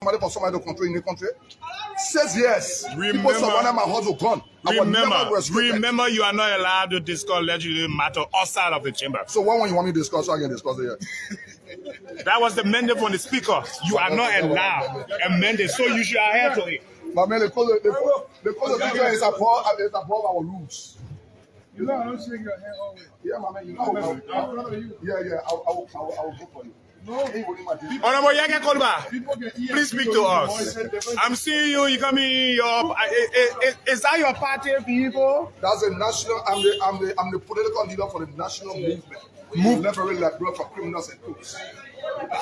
For somebody to control in the country? 6 years. People surrounded my house with gun. Remember, you are not allowed to discuss legislative matter outside of the chamber. So what one you want me to discuss so I can discuss it here? That was the mandate from the speaker. You are not allowed a mandate, so you should adhere to it. But man, the constitution is above our rules. You know, I don't shake your hand always. Yeah, my man, you know. Yeah, I will vote for you. Honorable Yeke Kolba, please speak to us. I'm seeing you coming up. Is that your party vehicle? That's a national. I'm the political leader for the national movement. Liberal Liberal for criminals and crooks.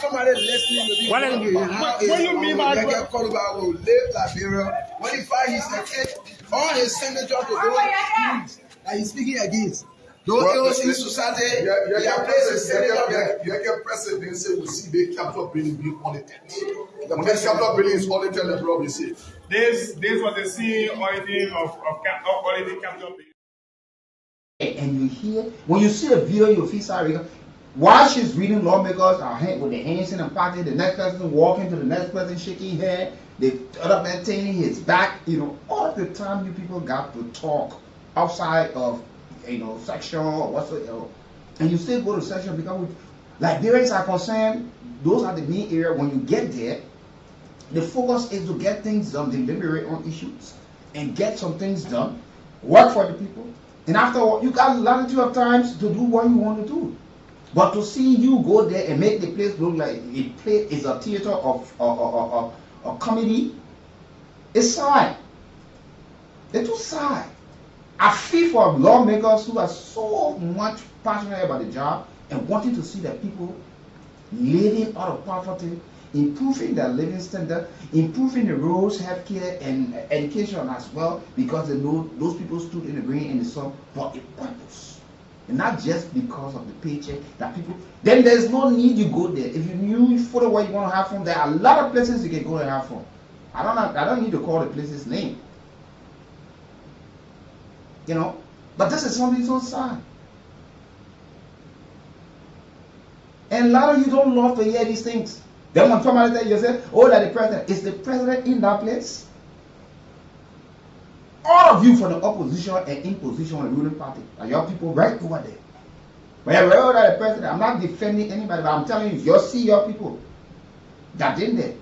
Somebody listening to me. What do you mean by Yeke Kolba will live Liberia? When he fight his all his senators to go that he's speaking against. Those in society, their place is setting up there. Your president said we see the capital building being audited. When the capital building is audited, the problem is safe. This was the scene auditing of auditing capital building. And you hear, when you see a video, you feel sorry. While she's reading lawmakers with their hands in the pocket, the next person walking to the next person shaking his head, the other man turning his back, all the time you people got to talk outside of section or whatsoever, and you still go to section because Liberians are concerned. Those are the main area. When you get there, the focus is to get things done, deliberate on issues, and get some things done, work for the people. And after all, you got a latitude of times to do what you want to do. But to see you go there and make the place look like it's a theater of a comedy, it's sad. It's too sad. I feel for lawmakers who are so much passionate about the job and wanting to see that people living out of poverty, improving their living standard, improving the roads, healthcare, and education as well, because they know those people stood in the rain and the sun for a purpose. And not just because of the paycheck that people, then there's no need you go there. If you knew for what you want to have from, there are a lot of places you can go and have from. I don't need to call the place's name. But this is something so sad. And a lot of you don't love to hear these things. Then when somebody tells you, say, oh, that the president, is the president in that place? All of you from the opposition and in position of the ruling party are your people right over there. Wherever that the president, I'm not defending anybody, but I'm telling you, you see your people that in there.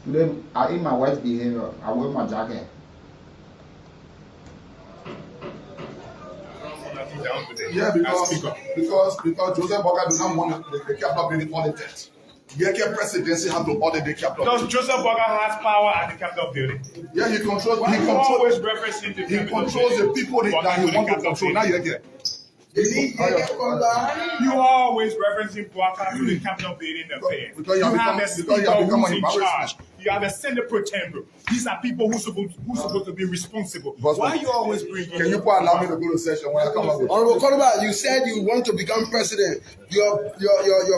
Today, I in my wife's behavior, I wear my jacket. Yeah, because Joseph Boga does not want the capital building audited. Yeke presidency have to audit the capital. Does Joseph Boga has power at the capital building? Yeah, he controls. He controls the people that he wants to control. Now Yeke. You are always referencing Boaka to the capital building affair. Because you have a speaker who's in charge. You have a Senate pro tempore. These are people who's supposed to be responsible. Why are you always bringing? Can you allow me to go to session when I come up with? Honorable Kolba, you said you want to become president. Your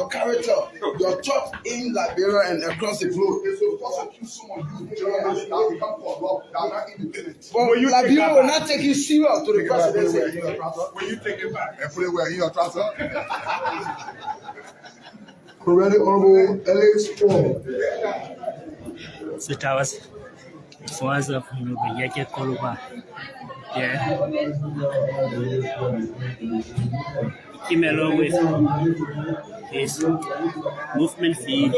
character, your talk in Liberia and across the globe. So prosecute some of you journalists that become corrupt, that are not independent. But Liberia will not take you serious to the presidency. Will you take it back? And put it where in your transfer. Already honorable LH4. So that was the voice of Yeke Kolba. Yeah. He came along with his movement fee.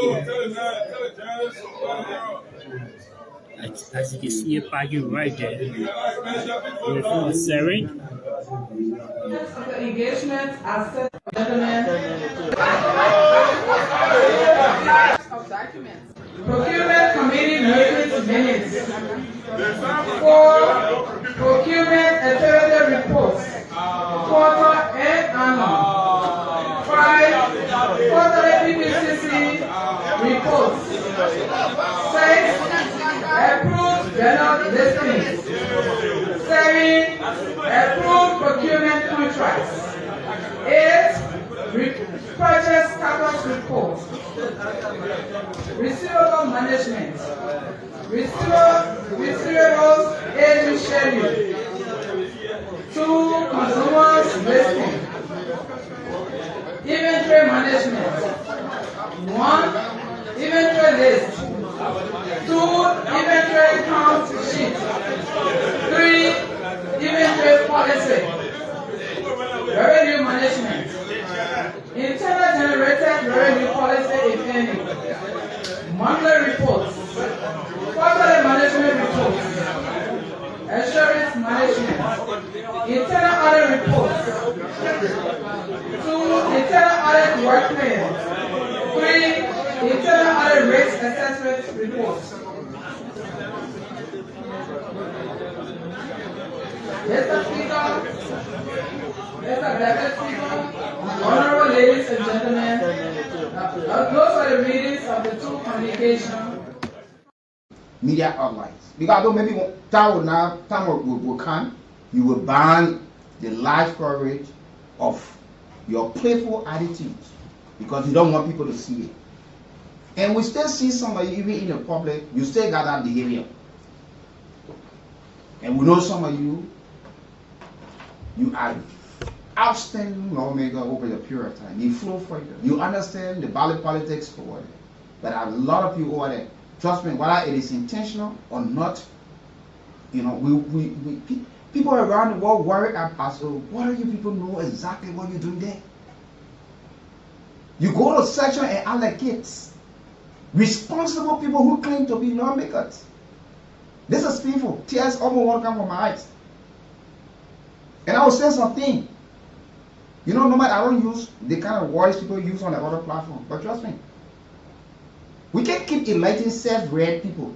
As you can see, a parking right there. With Seren. Engagement as of documents. Procurement committee minutes. 4. Procurement authority reports. Quarter and annual. 5. Quarterly PPCC reports. 6. Approved journal listings. 7. Approved procurement contracts. 8. Purchase status report. Receivable management. Receivables aging schedule. 2. Consumers listing. Inventory management. 1. Inventory inventory list. 2. Inventory count sheet. 3. Inventory policy. Revenue management. Internal generated revenue policy, if any. Monthly reports. Quarterly management reports. Assurance management. Internal audit reports. 2. Internal audit work plans. 3. Internal audit risk assessment reports. Mr. Speaker, Mr. Deputy Speaker, honorable ladies and gentlemen, those are the readings of the 2 communications. Media outlines. Because I don't maybe time will come, you will ban the live coverage of your playful attitudes because you don't want people to see it. And we still see somebody even in the public, you still got that behavior. And we know some of you are outstanding lawmaker over the period of time. You flow for it. You understand the ballot politics for it. But a lot of you over there, trust me, whether it is intentional or not, you know, people around the world worry about, so what do you people know exactly what you're doing there? You go to section and allocate responsible people who claim to be lawmakers. This is painful. Tears almost want to come from my eyes. And I will say something. You know, no matter, I don't use the kind of voice people use on the other platform, but trust me, we can't keep electing self-read people,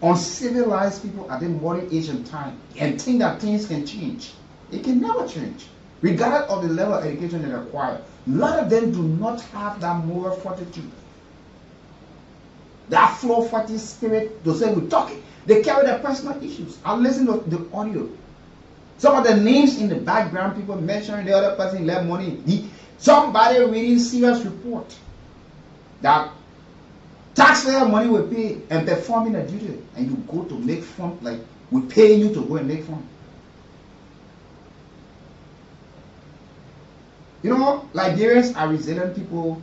uncivilized people at the modern age and time, and think that things can change. It can never change, regardless of the level of education they acquire. A lot of them do not have that moral fortitude, that flow-fighting spirit to say we're talking. They carry their personal issues. I listen to the audio. Some of the names in the background, people mentioning the other person left money. Somebody reading serious report that taxpayer money will pay and performing a duty, and you go to make fun, like we pay you to go and make fun. You know, Liberians are resilient people,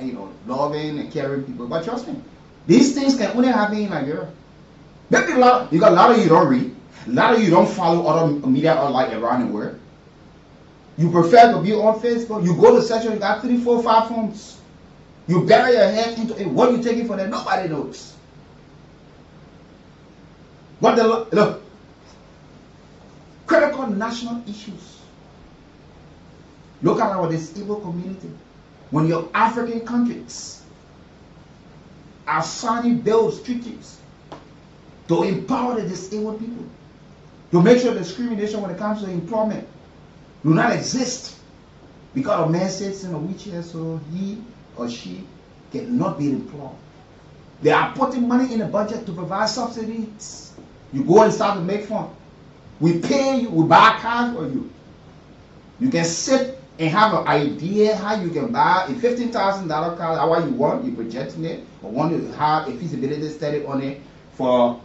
you know, loving and caring people. But trust me, these things can only happen in Nigeria. Maybe a lot of you don't read. A lot of you don't follow other media like around the world. You prefer to be on Facebook. You go to section, you got 3, 4, 5 phones. You bury your head into it. What you taking for them? Nobody knows. But look, critical national issues. Look at our disabled community. When your African countries are signing bills, treaties to empower the disabled people, to make sure discrimination when it comes to employment do not exist because a man sits in a wheelchair so he or she cannot be employed. They are putting money in the budget to provide subsidies. You go and start to make fun. We pay you, we buy cars for you. You can sit and have an idea how you can buy a $15,000 car, however you want, you're projecting it, or want to have a feasibility study on it for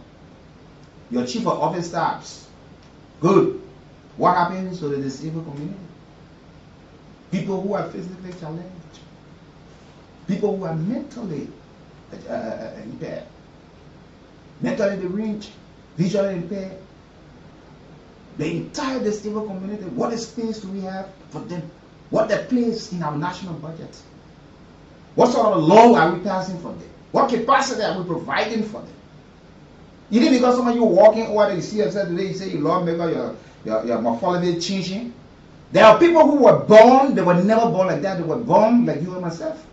your chief of office staffs. Good. What happens to the disabled community? People who are physically challenged. People who are mentally impaired. Mentally deranged. Visually impaired. The entire disabled community, what space do we have for them? What their place in our national budget? What sort of law are we passing for them? What capacity are we providing for them? You think because some of you walking over there, you see yourself today, you say you lawmaker, your morphology changing. There are people who were born, they were never born like that. They were born like you and myself.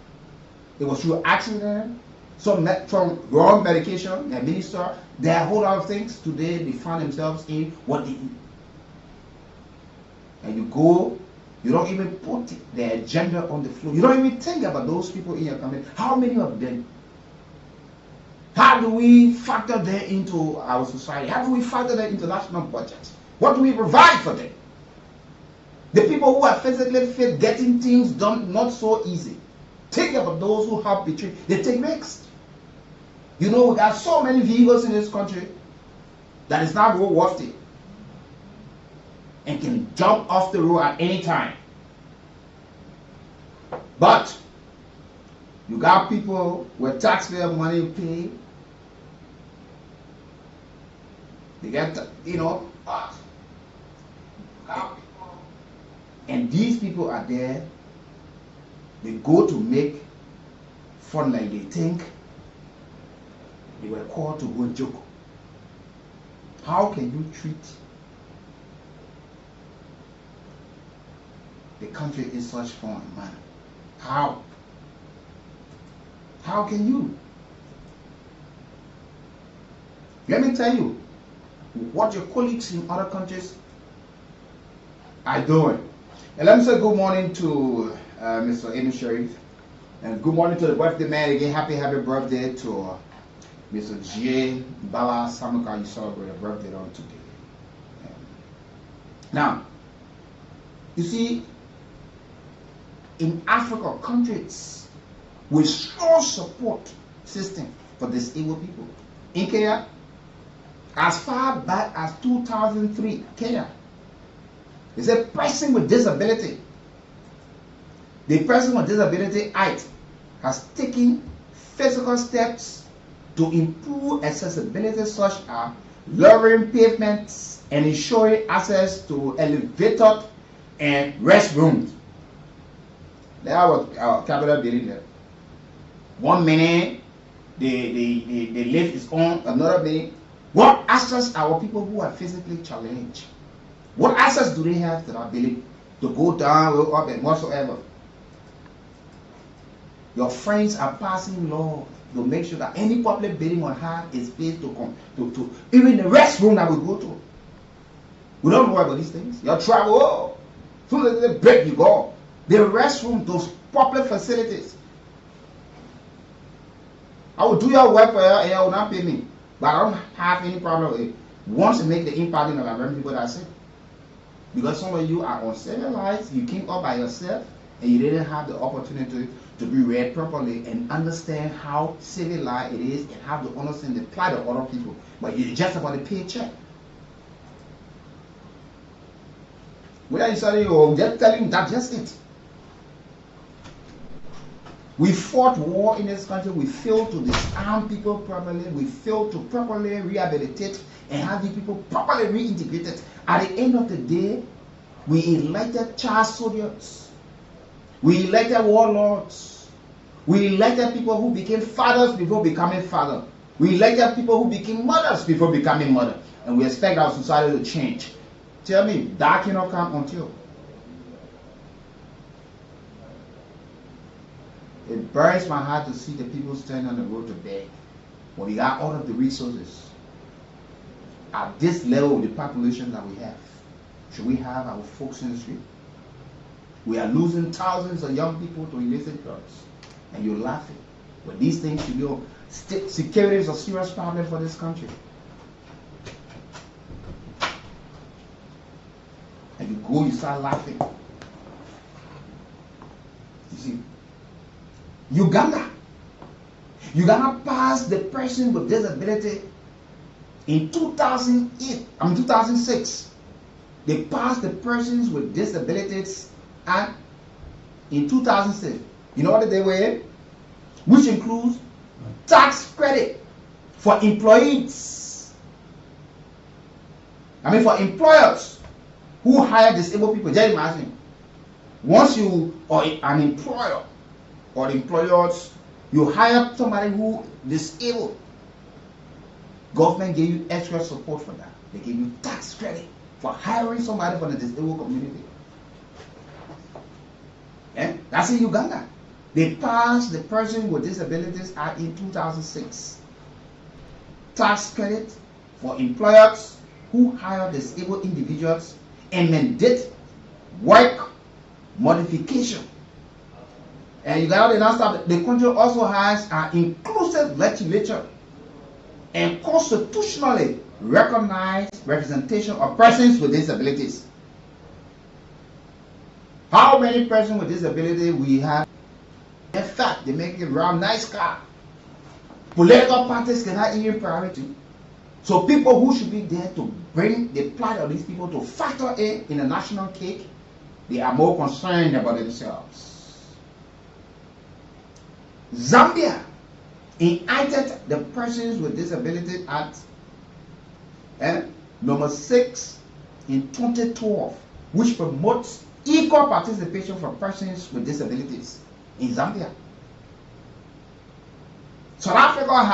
It was through accident, some from wrong medication, their minister. There are a whole lot of things. Today they find themselves in what they eat. And you go, you don't even put their agenda on the floor. You don't even think about those people in your community. How many of them? How do we factor them into our society? How do we factor them into national budget? What do we provide for them? The people who are physically fit, getting things done not so easy. Think about those who have betrayed. They take risks. You know, we got so many vehicles in this country that is not roadworthy and can jump off the road at any time. But You got people with taxpayer money paid. They get, and these people are there. They go to make fun like they think they were called to go and joke. How can you treat the country in such form and manner? How? How can you? Let me tell you what your colleagues in other countries are doing. And let me say good morning to Mr. Amy Sharif. And good morning to the birthday man again. Happy birthday to Mr. J. Bala Samuka. You celebrate a birthday on today. Now, you see, in Africa, countries with strong support system for disabled people. In Kenya, as far back as 2003, Kenya, they said person with disability. The person with disability act has taken physical steps to improve accessibility, such as lowering pavements and ensuring access to elevators and restrooms. That was our capital building there. 1 minute the lift is on, another minute. What access our people who are physically challenged? What access do they have to that building to go down, go up, and whatsoever? Your friends are passing law to make sure that any public building will have a space to come to even the restroom that we go to. We don't worry about these things. Your travel, soon as they break, you go. The restroom, those public facilities. I will do your work for you and you will not pay me. But I don't have any problem with it. Once you make the impact in the environment, people that say. Because some of you are uncivilized, you came up by yourself and you didn't have the opportunity to be read properly and understand how civilized it is and have to understand the plight of other people. But you're just about to pay a check. Whether you study or just telling you that's just it. We fought war in this country. We failed to disarm people properly. We failed to properly rehabilitate and have the people properly reintegrated. At the end of the day, we elected child soldiers. We elected warlords. We elected people who became fathers before becoming father. We elected people who became mothers before becoming mother. And we expect our society to change. Tell me, that cannot come until. It burns my heart to see the people standing on the road to beg when we got all of the resources. At this level of the population that we have, should we have our folks in the street? We are losing thousands of young people to illicit drugs. And you're laughing. But these things should be, security is a serious problem for this country. And you go, you start laughing. You see, Uganda passed the person with disability in 2006. They passed the persons with disabilities and in 2006. You know what they were? Which includes tax credit for employees. For employers who hire disabled people. Just imagine. Once you are an employer or employers, you hire somebody who disabled. Government gave you extra support for that. They give you tax credit for hiring somebody from the disabled community. And that's in Uganda. They passed the Person with Disabilities Act in 2006. Tax credit for employers who hire disabled individuals and mandate work modification. And Uganda announced that the country also has an inclusive legislature and constitutionally recognized representation of persons with disabilities. How many persons with disability we have? In fact, they make it around nice car. Political parties cannot even priority. So people who should be there to bring the plight of these people to factor in the national cake, they are more concerned about themselves. Zambia enacted the Persons with Disability Act number 6 in 2012, which promotes equal participation for persons with disabilities in Zambia. South Africa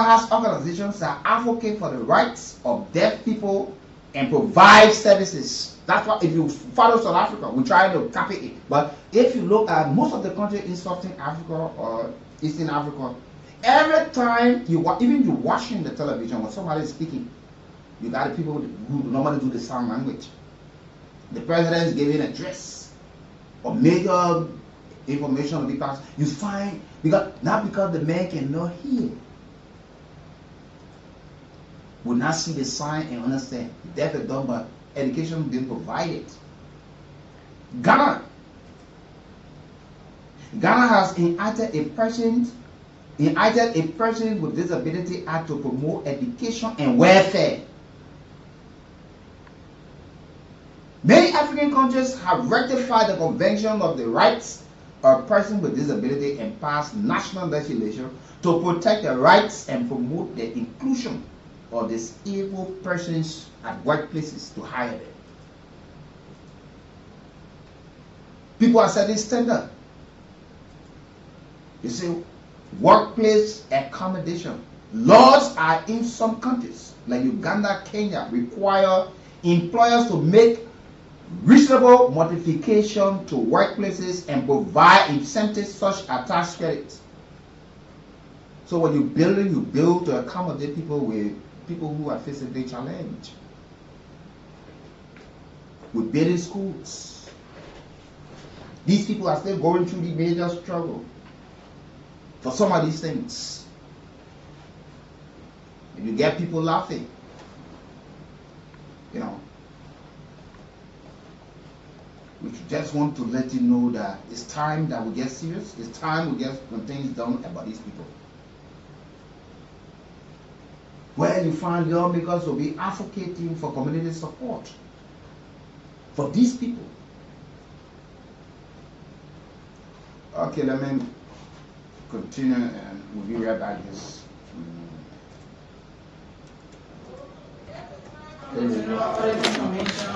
has organizations that advocate for the rights of deaf people and provide services. That's why if you follow South Africa, we try to copy it. But if you look at most of the countries in Southern Africa or Eastern Africa, every time you're watching the television when somebody is speaking, you got the people who normally do the sign language. The president is giving an address or major information on the past. You find not because the man cannot hear, will not see the sign and understand. Deaf and dumb, but education being provided. Ghana has enacted a person with disability act to promote education and welfare. Many African countries have ratified the Convention of the Rights of Persons with Disability and passed national legislation to protect the rights and promote the inclusion of disabled persons at workplaces to hire them. People are setting standard. You see, workplace accommodation. Laws are in some countries, like Uganda, Kenya, require employers to make reasonable modification to workplaces and provide incentives such as tax credits. So when you build to accommodate people who are physically challenged. We're building schools. These people are still going through the major struggle for some of these things. If you get people laughing, we just want to let you know that it's time that we get serious. It's time we get some things done about these people. Where you find lawmakers will be advocating for community support for these people. Okay, let me continue and we'll be right back. Audit information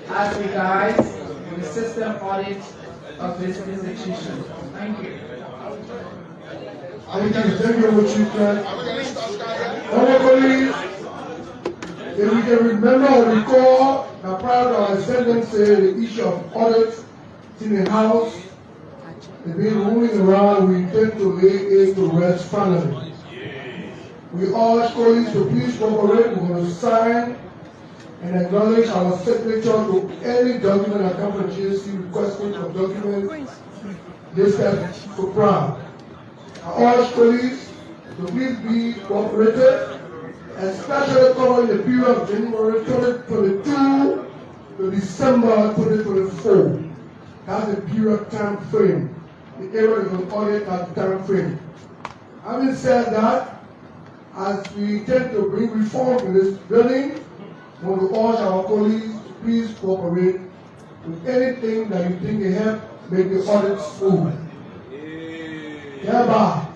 as regards the system audit of this institution. Thank you. Thank you very much, colleagues, if we can remember or recall that prior to our ascendancy, the issue of audits in the House has been moving around. We intend to lay it to rest finally. We urge colleagues to please cooperate. We're going to sign and acknowledge our signature to any document that comes from GSC requesting for documents listed for proud. I urge police to please be cooperative, especially covering the period of January 2022 to December 2024. That's the period time frame. The area is going to audit that time frame. Having said that, as we intend to bring reform to this building, we want to urge our colleagues to please cooperate with anything that you think can help make the audit smooth. Hereby,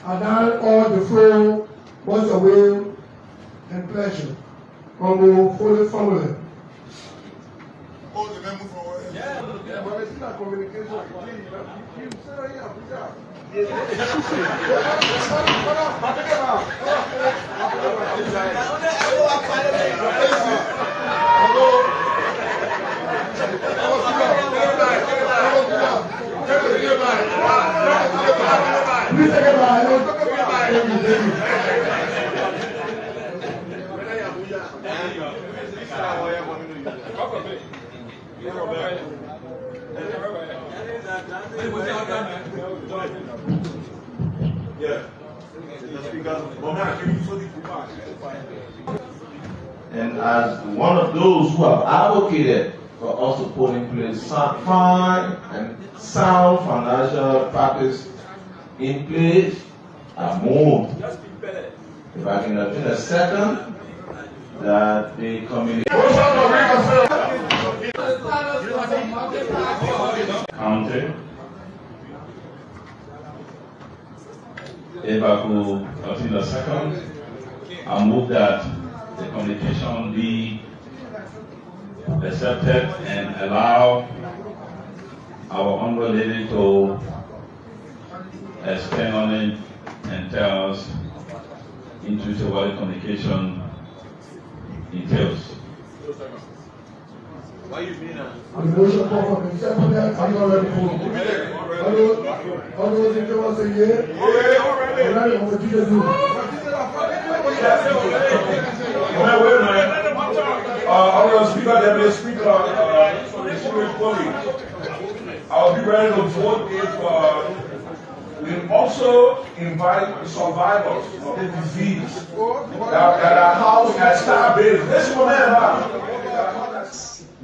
I now urge the floor once a will and pleasure from the Holy Family. Hold the memo forward. Yeah, but it's not communication. And as one of those who have advocated for us to put in place fine and sound financial practice in place, I move. If I can obtain a second, that the committee. Counting. If I could continue a second, I move that the communication be accepted and allow our honorable lady to expand on it and tell us into what the communication entails. Why you being a motion for acceptance? Are you already full? All those in favor say yeah. Already on the Jesus do. Honorable Speaker, Deputy Speaker, I'll be ready to vote if we also invite survivors of the disease that are housed at Starbase. This one,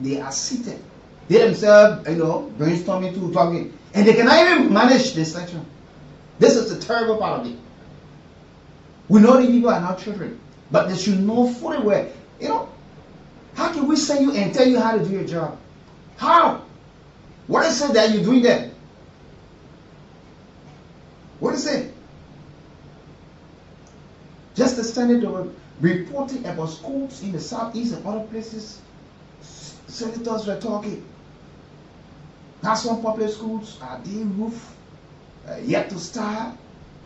they are seated. They themselves, brainstorming to talking, and they cannot even manage this section. This is the terrible part of it. We know the people are not children, but they should know fully well. How can we send you and tell you how to do your job? How? What is it that you're doing there? What is it? Just the Senate were reporting about schools in the southeast and other places. Senators were talking. National public schools are they roof yet to start?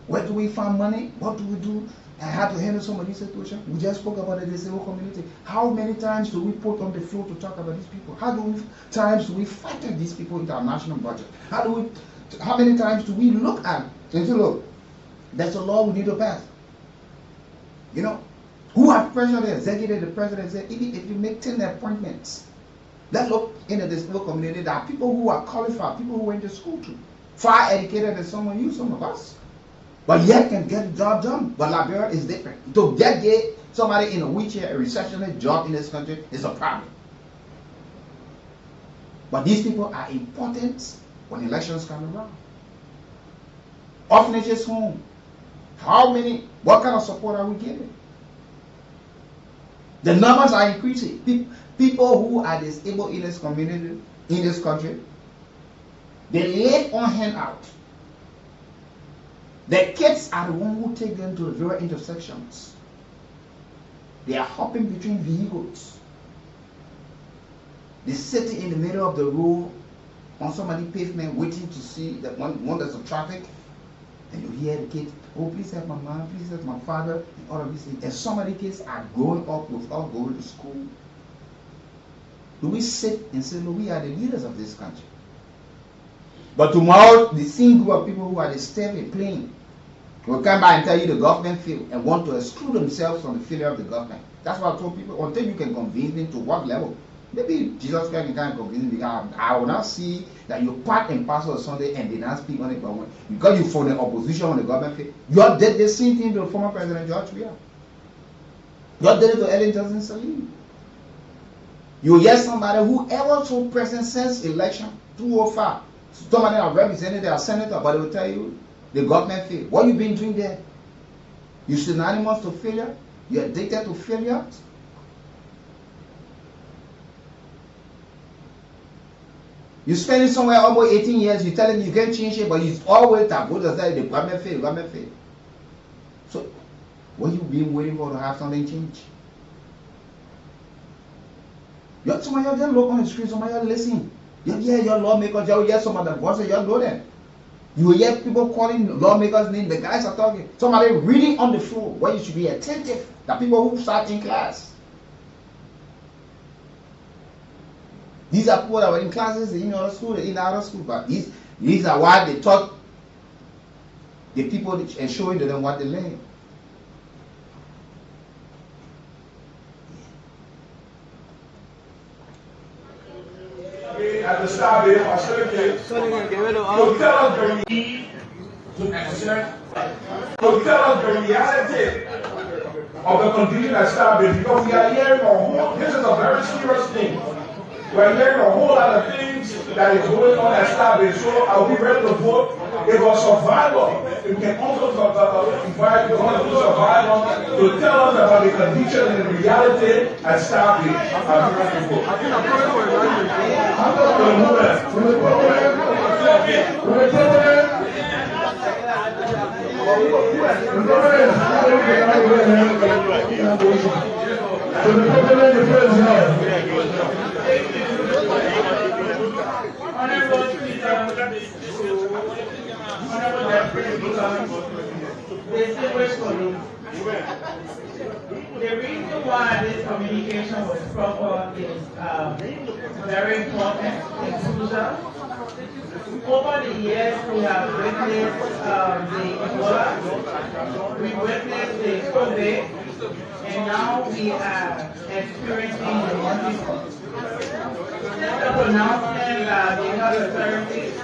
Where do we find money? What do we do? And how to handle some of these situations? We just spoke about the disabled community. How many times do we put on the floor to talk about these people? How many times do we fight these people into our national budget? How many times do we look at and say, look, that's a law we need to pass? Who have pressured the executive, the president, said, even if you make 10 appointments, let's look in the disabled community. There are people who are qualified, people who went to school too, far educated than some of us, but yet can get the job done. But Liberia is different. To get somebody in a wheelchair, a receptionist job in this country is a problem. But these people are important when elections come around. Orphanages home. What kind of support are we giving? The numbers are increasing. People who are disabled in this community, in this country, they live on handout. The kids are the ones who take them to the very intersections. They are hopping between vehicles. They're sitting in the middle of the road on somebody's pavement waiting to see that one there's a traffic, and you hear the kids, oh, please help my mom, please help my father, and all of these things. And some of the kids are growing up without going to school. Do we sit and say, look, we are the leaders of this country? But tomorrow, the same group of people who are the stepping playing will come by and tell you the government failed and want to exclude themselves from the failure of the government. That's why I told people, until you can convince them to what level. Maybe Jesus Christ can kind of convince me, because I will not see that you're part and parcel of Sunday and they not speak on it. But because you for the opposition when the government failed, you all did the same thing to the former President George Weah. You all did it to Ellen Johnson Sirleaf. You hear somebody who ever told President since election 205. Somebody are represented, they are senator, but they will tell you the government failed. What you been doing there? You synonymous to failure? You're addicted to failure? You spending somewhere almost 18 years, you telling me you can't change it, but you always taboo to say the government failed, So, what you been waiting for to have something change? Somebody else just look on the screen, somebody else listen. You hear your lawmakers, you hear some of the voices, you know them. You hear people calling lawmakers' names, the guys are talking. Somebody reading on the floor, where you should be attentive. The people who start in class. These are people that were in classes in other school, but these are why they taught the people and showing them what they learned. at the Starbase facility to tell us the reality of the condition at Starbase, because we are hearing this is a very serious thing. We're hearing a whole lot of things that is going on at Starbase, so I'll be ready to vote. If a survivor, we can also invite one of the survivors to tell us about the condition and the reality at Starbase. I'll be ready to vote. Distinguished colleagues, the reason why this communication was proper is very important and crucial. Over the years, we have witnessed the Ebola, we witnessed the COVID, and now we are experiencing the monkeypox. Since the pronouncement by the health authorities,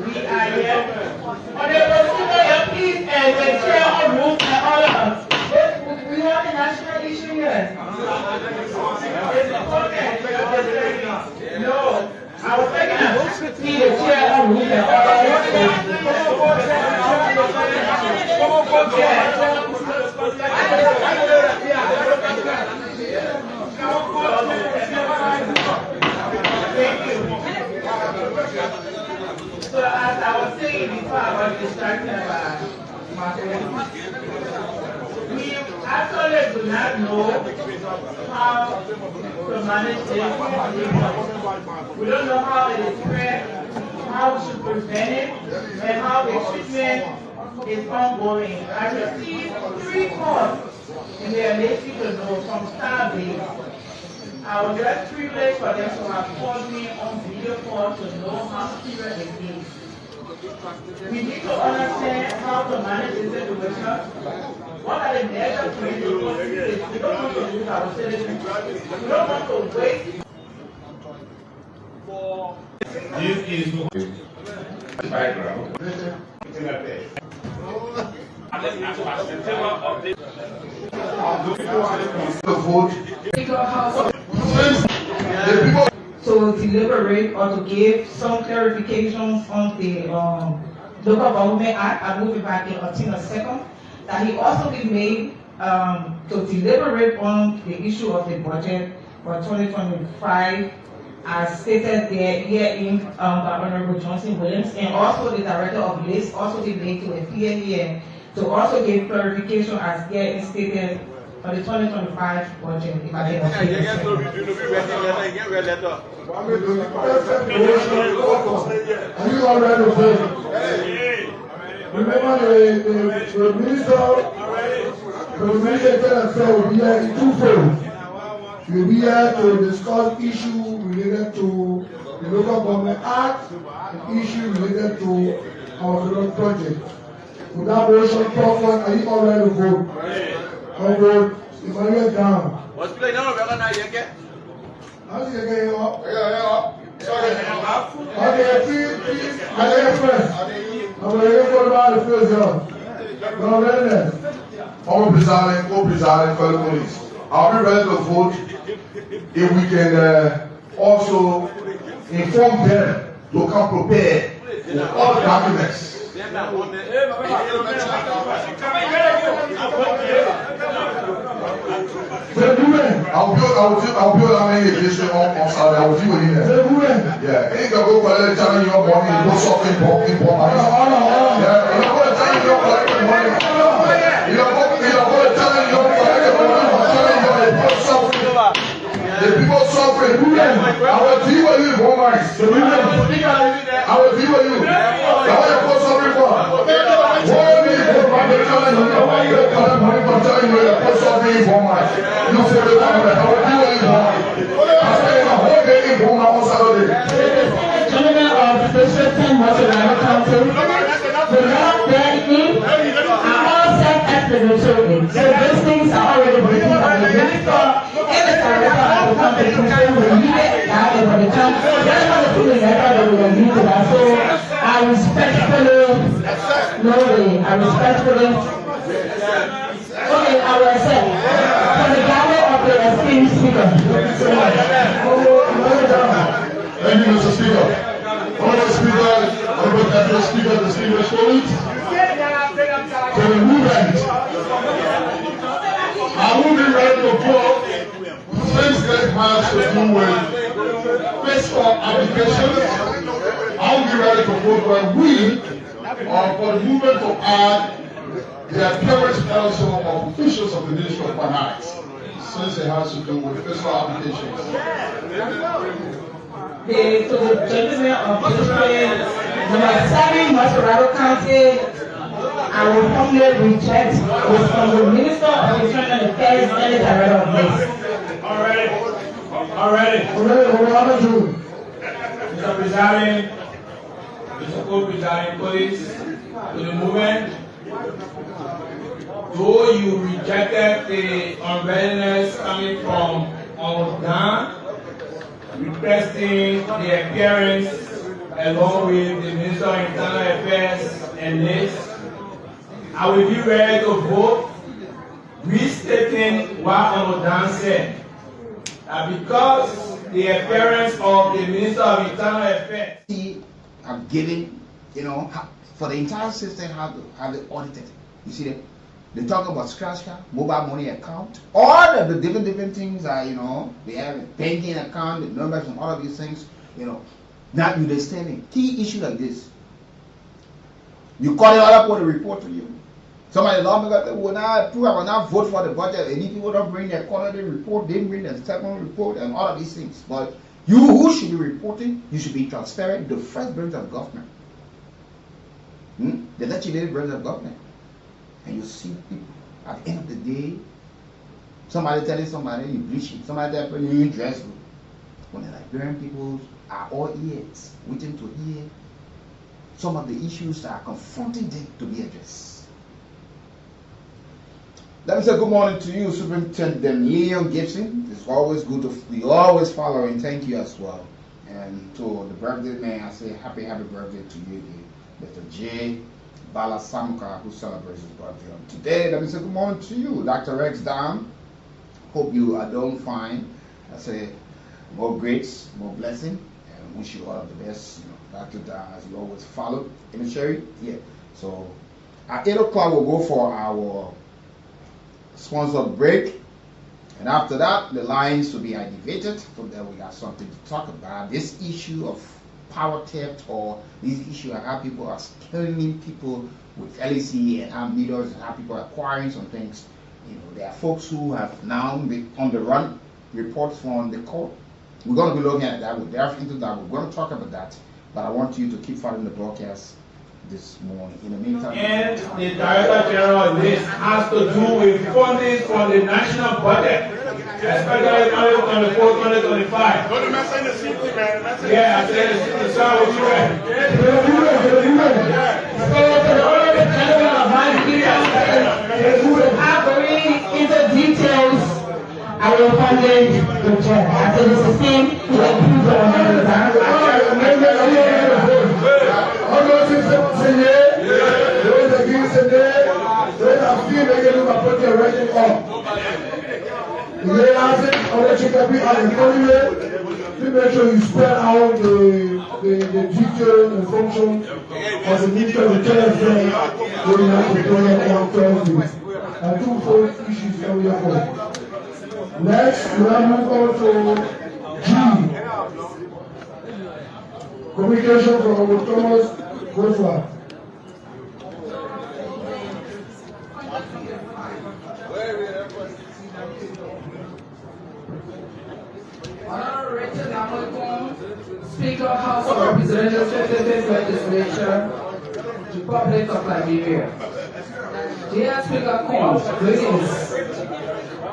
we are here. Honorable Speaker, please, and the chair of room and all of us. We have a national issue here. It's important. No, I was thinking of see the chair of room and all of So as I was saying before, I was distracted by my phone. We actually do not know how to manage this. We don't know how it is spread, how we should prevent it, and how the treatment is ongoing. I received 3 calls in the LAC to know from Starbase. I was just privileged for them to have called me on video call to know how serious it is. We need to understand how to manage this situation. What are the measures we need to put in place? We don't want to lose our citizens. We don't want to wait for This is background. to deliberate or to give some clarifications on the Local Government Act. I move it back in a second. That he also be made to deliberate on the issue of the budget for 2025 as stated there herein by Honorable Johnson Williams, and also the Director of List also be made to appear here to also give clarification as herein stated for the 2025 budget. If I can Are you all ready to vote? Remember the minister said will be here in 2 folds. We'll be here to discuss issues related to the Local Government Act and issues related to our development project. With that motion, are you all ready to vote? All vote. Emmanuel down. How do you get here? Okay, please, I get first. I'm going to go about the first job. No readiness. All presiding fellow colleagues, are we ready to vote if we can also inform them to come prepared with all documents? I'll build how many edition on Saturday. I will deal with it. Yeah, ain't gonna go collect telling your money, no something money. Yeah, you're gonna tell your collecting money. You're gonna tell your collecting money. The people suffering. I will deal with you, Walmart. I will deal with you. That's what you're suffering for. Gentlemen of District 10 Washington County, the law banking are all self-explanatory. So those things are already written by the minister and the director of the company concerning the immediate value for the town. That's not the feeling I thought they would agree to that. So I respectfully, okay, I will accept. For the gavel of the esteemed speaker. Thank you, Mr. Speaker. Honorable Speaker, Honorable Deputy Speaker, distinguished colleagues. To the movement, I will be ready to vote since that has to do with fiscal applications. I will be ready to vote when we for the movement to add the appearance also of officials of the Ministry of Finance, since it has to do with fiscal applications. To the gentleman of District Number 7, Masquerado County, I will formally reject was from the Minister of Internal Affairs and the Director of Police. Already. Mr. Presiding, Mr. Co-Presiding Police, to the movement, though you rejected the unreadiness coming from Dan, requesting the appearance along with the Minister of Internal Affairs and this, I will be ready to vote, restating what Dan said. Because the appearance of the Minister of Internal Affairs. I'm giving, for the entire system, how they audited. You see that? They talk about scratch card, mobile money account, all of the different things are, they have a banking account, the numbers and all of these things, not understanding. Key issue like this. You call it all up with a report to you. Somebody lawmaker will not approve, I will not vote for the budget. Any people don't bring their quarterly report, they bring their second report and all of these things. But you who should be reporting, you should be transparent, the first branch of government. The legislative branch of government. And you see people, at the end of the day, somebody telling somebody you bleaching, somebody telling you dress good. When the Liberian people are all ears, waiting to hear some of the issues that are confronting them to be addressed. Let me say good morning to you, Superintendent Leon Gibson. It's always good to be always following. Thank you as well. And to the birthday man, I say happy birthday to you, Mr. J. Balasamka, who celebrates his birthday on today. Let me say good morning to you, Dr. Rex Dam. Hope you are doing fine. I say more grace, more blessing, and wish you all of the best. Dr. Dam, as you always follow in the cherry. Yeah. So at 8 o'clock we'll go for our sponsored break, and after that the lines will be activated. So that we got something to talk about. This issue of power theft, or this issue of how people are scamming people with LEC and how meters and how people are acquiring some things. There are folks who have now been on the run reports from the court. We're going to be looking at that. We'll delve into that. We're going to talk about that. But I want you to keep following the broadcast this morning. In the meantime, and the Director General of this has to do with funding from the national budget, especially 2024, 2025. Go to message the city, man. Yeah, I said the sound was right. Into details, I will fund the check. After the system, we will approve the make sure you spell out the details and functions of the meter of the telephone when you have to turn it on Thursday. And two full issues that we have. Next, we now move on to G. Communication from Uncle Thomas Goswell. Honorable Richard Natl, Speaker, House of Representatives, 55th Legislature, Republic of Liberia. Dear Speaker Kool, greetings.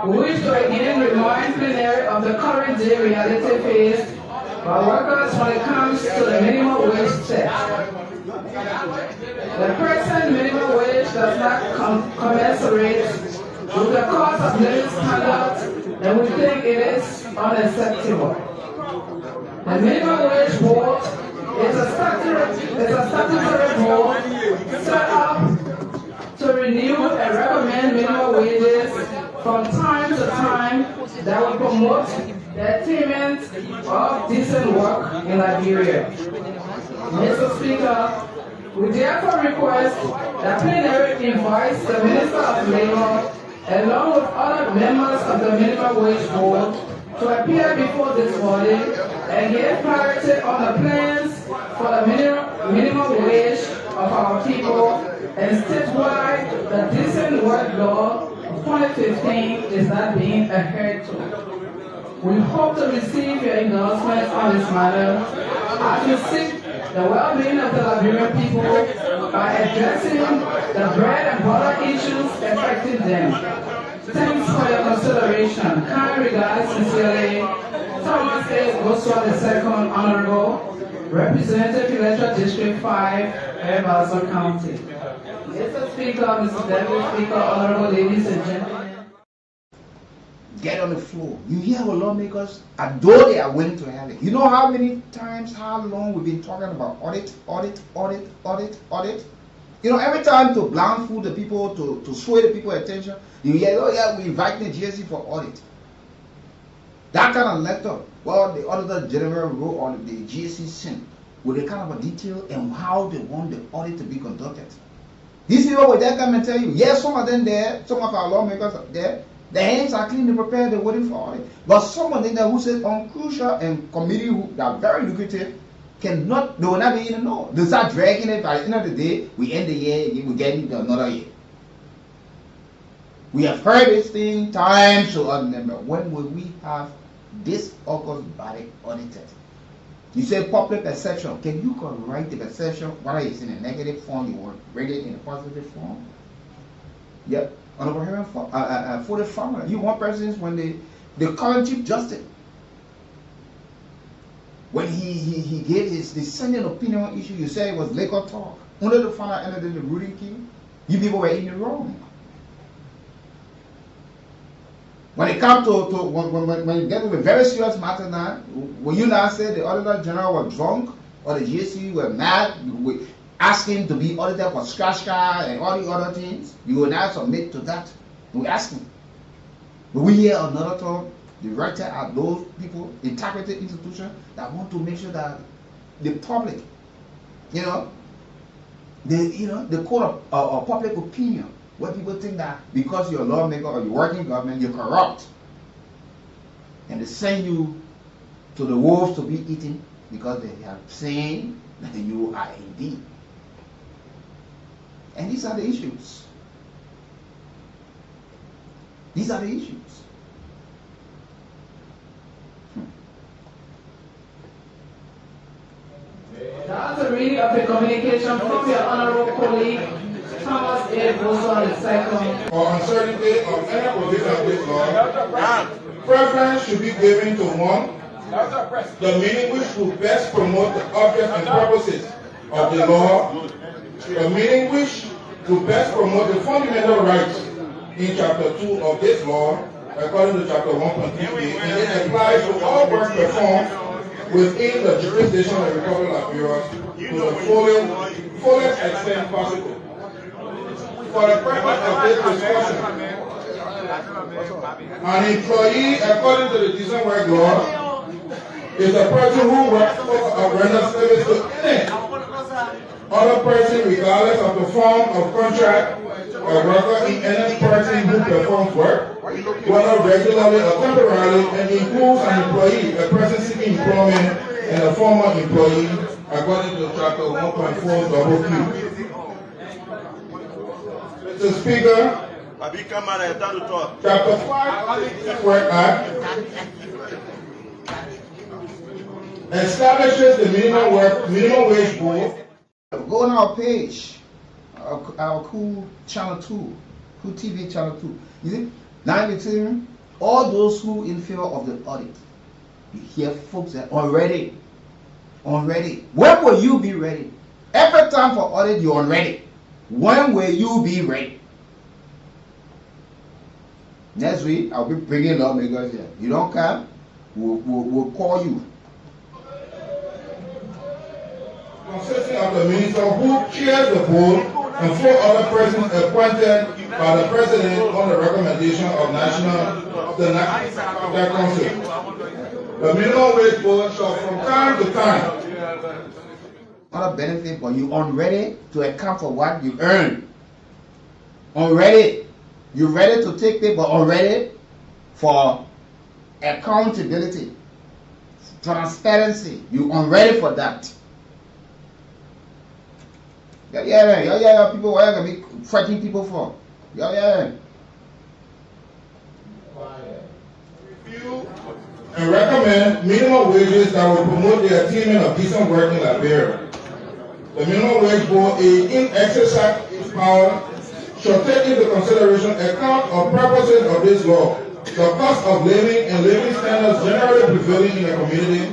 We wish to again remind plenary of the current day reality faced by workers when it comes to the minimum wage theft. The present minimum wage does not commensurate with the cost of living standards, and we think it is unacceptable. The minimum wage board is a statutory board set up to renew and recommend minimum wages from time to time that will promote the attainment of decent work in Liberia. Mr. Speaker, we therefore request that plenary invites the Minister of Labor along with other members of the minimum wage board to appear before this body and give clarity on the plans for the minimum wage of our people, and statewide, the decent work law of 2015 is not being adhered to. We hope to receive your endorsement on this matter as we seek the well-being of the Liberian people by addressing the bread and butter issues affecting them. Thanks for your consideration. Kind regards, sincerely, Thomas A. Goswell II, Honorable, Representative Electoral District 5, Evansville County. Mr. Speaker, Mr. Deputy Speaker, Honorable ladies and gentlemen. Get on the floor. You hear our lawmakers, although they are willing to have it. You know how many times, how long we've been talking about audit. You know, every time to blindfold the people, to sway the people's attention, you hear, oh yeah, we invite the GSC for audit. That kind of letter, well, the Auditor General wrote on the GSC sent with a kind of a detail and how they want the audit to be conducted. These people will then come and tell you, yes, some of them there, some of our lawmakers are there, their hands are clean, they prepare, they're waiting for audit. But some of them there who say on crucial and committee who are very lucrative, cannot, they will not be in the know. They start dragging it. By the end of the day, we end the year, we get into another year. We have heard this thing time so remember. When will we have this August body audited? You say public perception. Can you correct the perception, whether it's in a negative form, you want to bring it in a positive form? Yep. Honorable Hearing for the farmer. You want persons when the current Chief Justice, when he gave his dissenting opinion on issue, you say it was legal talk. Under the final ended in the ruling key, you people were in the wrong. When it comes to when you get to a very serious matter now, when you now say the Auditor General was drunk or the GSC were mad, asking to be audited for scratch card and all the other things, you will now submit to that. We ask him. But we hear another talk. The writer are those people, integrated institutions that want to make sure that the public, you know, the code of public opinion, where people think that because you're a lawmaker or you work in government, you're corrupt. And they send you to the wolves to be eaten because they are saying that you are indeed. And these are the issues. These are the issues. That's a reading of the communication from your honorable colleague, Thomas A. Goswell II. For uncertainty of any provision of this law, preference should be given to one, the meaning which will best promote the objects and purposes of the law, the meaning which will best promote the fundamental rights in Chapter 2 of this law, according to Chapter 1.3a, and it applies to all work performed within the jurisdiction of the Republic of Liberia to the fullest extent possible. For the purpose of this discussion, an employee, according to the decent work law, is a person who works for or renders service to any other person regardless of the form of contract or worker in any person who performs work, whether regularly or temporarily, and includes an employee, a person seeking employment, and a former employee, according to Chapter 1.4 Q. Mr. Speaker, Chapter 5 Work Act establishes the minimum wage board. Go on our page, our Kool Channel 2, Kool TV Channel 2. You see, now you're telling all those who in favor of the audit. You hear folks that already. When will you be ready? Every time for audit, you're ready. When will you be ready? Next week, I'll be bringing lawmakers here. You don't come, we'll call you. Consisting of the minister who chairs the board and 4 other persons appointed by the president on the recommendation of the National Council. The minimum wage board shall from time to time Not a benefit, but you aren't ready to account for what you earn. Already, you're ready to take it, but already for accountability, transparency. You aren't ready for that. Yeah, people, why be fighting people for? Yeah. And recommend minimum wages that will promote the attainment of decent work in Liberia. The minimum wage board, in exercise its power, shall take into consideration account of purposes of this law, the cost of living and living standards generally prevailing in the community,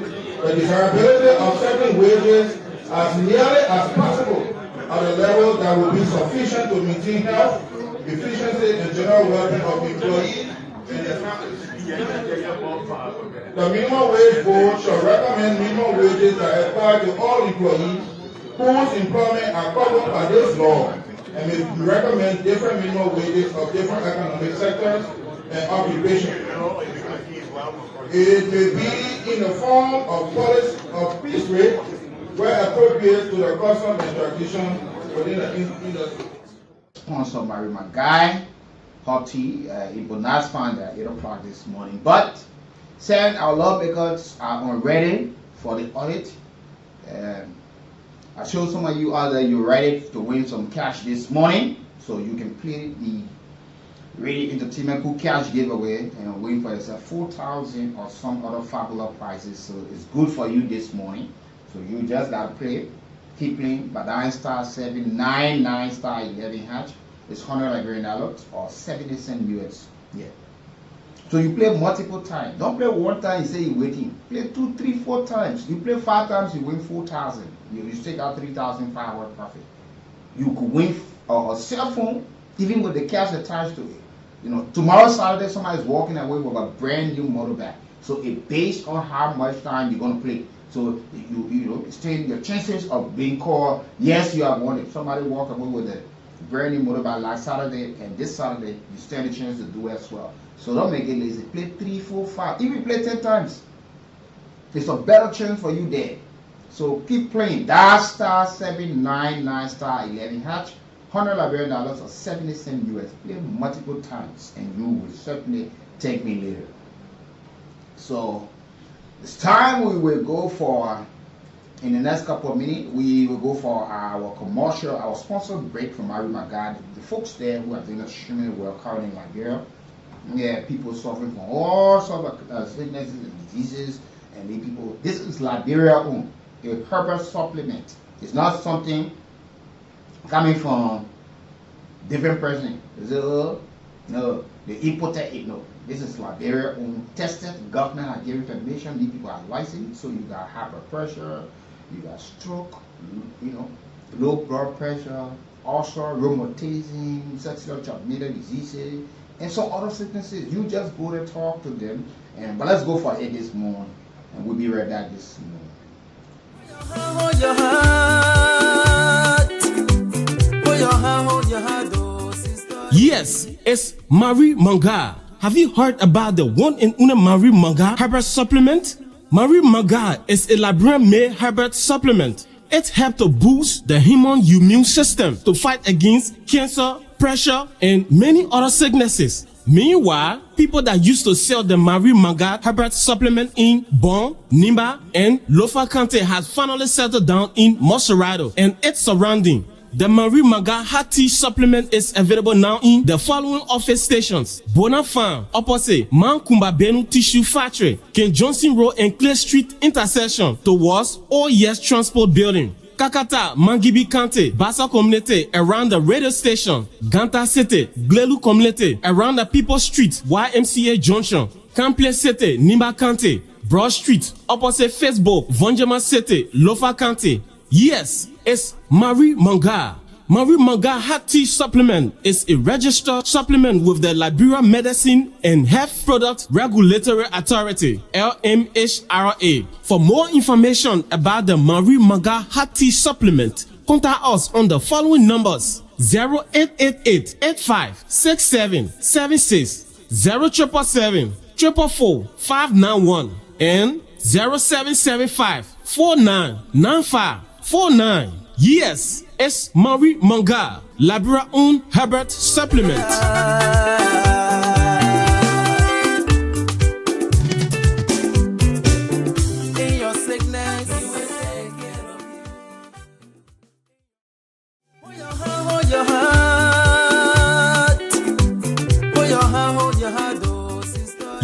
the desirability of setting wages as nearly as possible at a level that will be sufficient to maintain health, efficiency, and general well-being of employees and their families. The minimum wage board shall recommend minimum wages that apply to all employees whose employment are covered by this law, and may recommend different minimum wages of different economic sectors and occupations. It may be in the form of policy of piece rate where appropriate to the custom and tradition within the industry. Sponsor Mary my guy, Hot Tea, it was not found at 8 o'clock this morning. But send our lawmakers are ready for the audit. I showed some of you out there you're ready to win some cash this morning, so you can play the Radio Entertainment Kool cash giveaway and win for yourself 4,000 or some other fabulous prizes. So it's good for you this morning. So you just gotta play, keep playing, but *799 *11#. It's $100 or 70 cents US. Yeah. So you play multiple times. Don't play one time and say you're waiting. Play 2, 3, 4 times. You play 5 times, you win 4,000. You take out 3,500 profit. You could win a cell phone, even with the cash attached to it. You know, tomorrow Saturday, somebody's walking away with a brand new motorbike. So it's based on how much time you're gonna play. So you know, your chances of being called, yes, you have won it. Somebody walked away with a brand new motorbike last Saturday, and this Saturday you stand a chance to do as well. So don't make it lazy. Play 3, 4, 5. Even play 10 times. It's a better chance for you there. So keep playing. *799 *11#. $100 or 70 cents US. Play multiple times, and you will certainly thank me later. So it's time we will go for. In the next couple of minutes, we will go for our commercial, our sponsored break from Mary my God. The folks there who are doing extremely well currently in Liberia. Yeah, people suffering from all sorts of sicknesses and diseases, and the people. This is Liberia owned, a herbal supplement. It's not something coming from different person. Is it no? They imported it. No, this is Liberia owned, tested. Government are giving permission. These people are licensed, so you got high blood pressure. You got stroke, you know, low blood pressure, ulcer, rheumatism, sexual transmitted diseases, and some other sicknesses. You just go there, talk to them, but let's go for it this morning, and we'll be right back this morning. Hold your heart. Hold your heart, hold your heart, oh, sister. Yes, it's Marie Manga. Have you heard about the one and only Marie Manga herbal supplement? Marie Manga is a Liberian-made herbal supplement. It helps to boost the human immune system to fight against cancer, pressure, and many other sicknesses. Meanwhile, people that used to sell the Marie Manga herbal supplement in Bon, Nimba, and Lofa County has finally settled down in Moserado and its surrounding. The Marie Manga Hot Tea supplement is available now in the following office stations: Bona Farm, opposite Mankumba Benu Tissue Factory, King Johnson Road and Clay Street intersection towards OES Transport Building. Kakata, Mangibi County, Bassa Community around the radio station. Ganta City, Glelu Community around the People Street, YMCA Junction. Cample City, Nimba County, Broad Street, opposite Facebook, Vonjama City, Lofa County. Yes, it's Marie Manga. Marie Manga Hot Tea Supplement is a registered supplement with the Liberia Medicine and Health Product Regulatory Authority, LMHRA. For more information about the Marie Manga Hot Tea Supplement, contact us on the following numbers: 0888 85 67 76, 0777 444 591, and 0775 4995 49. Yes, it's Marie Manga, Liberia owned herbal supplement. In your sickness,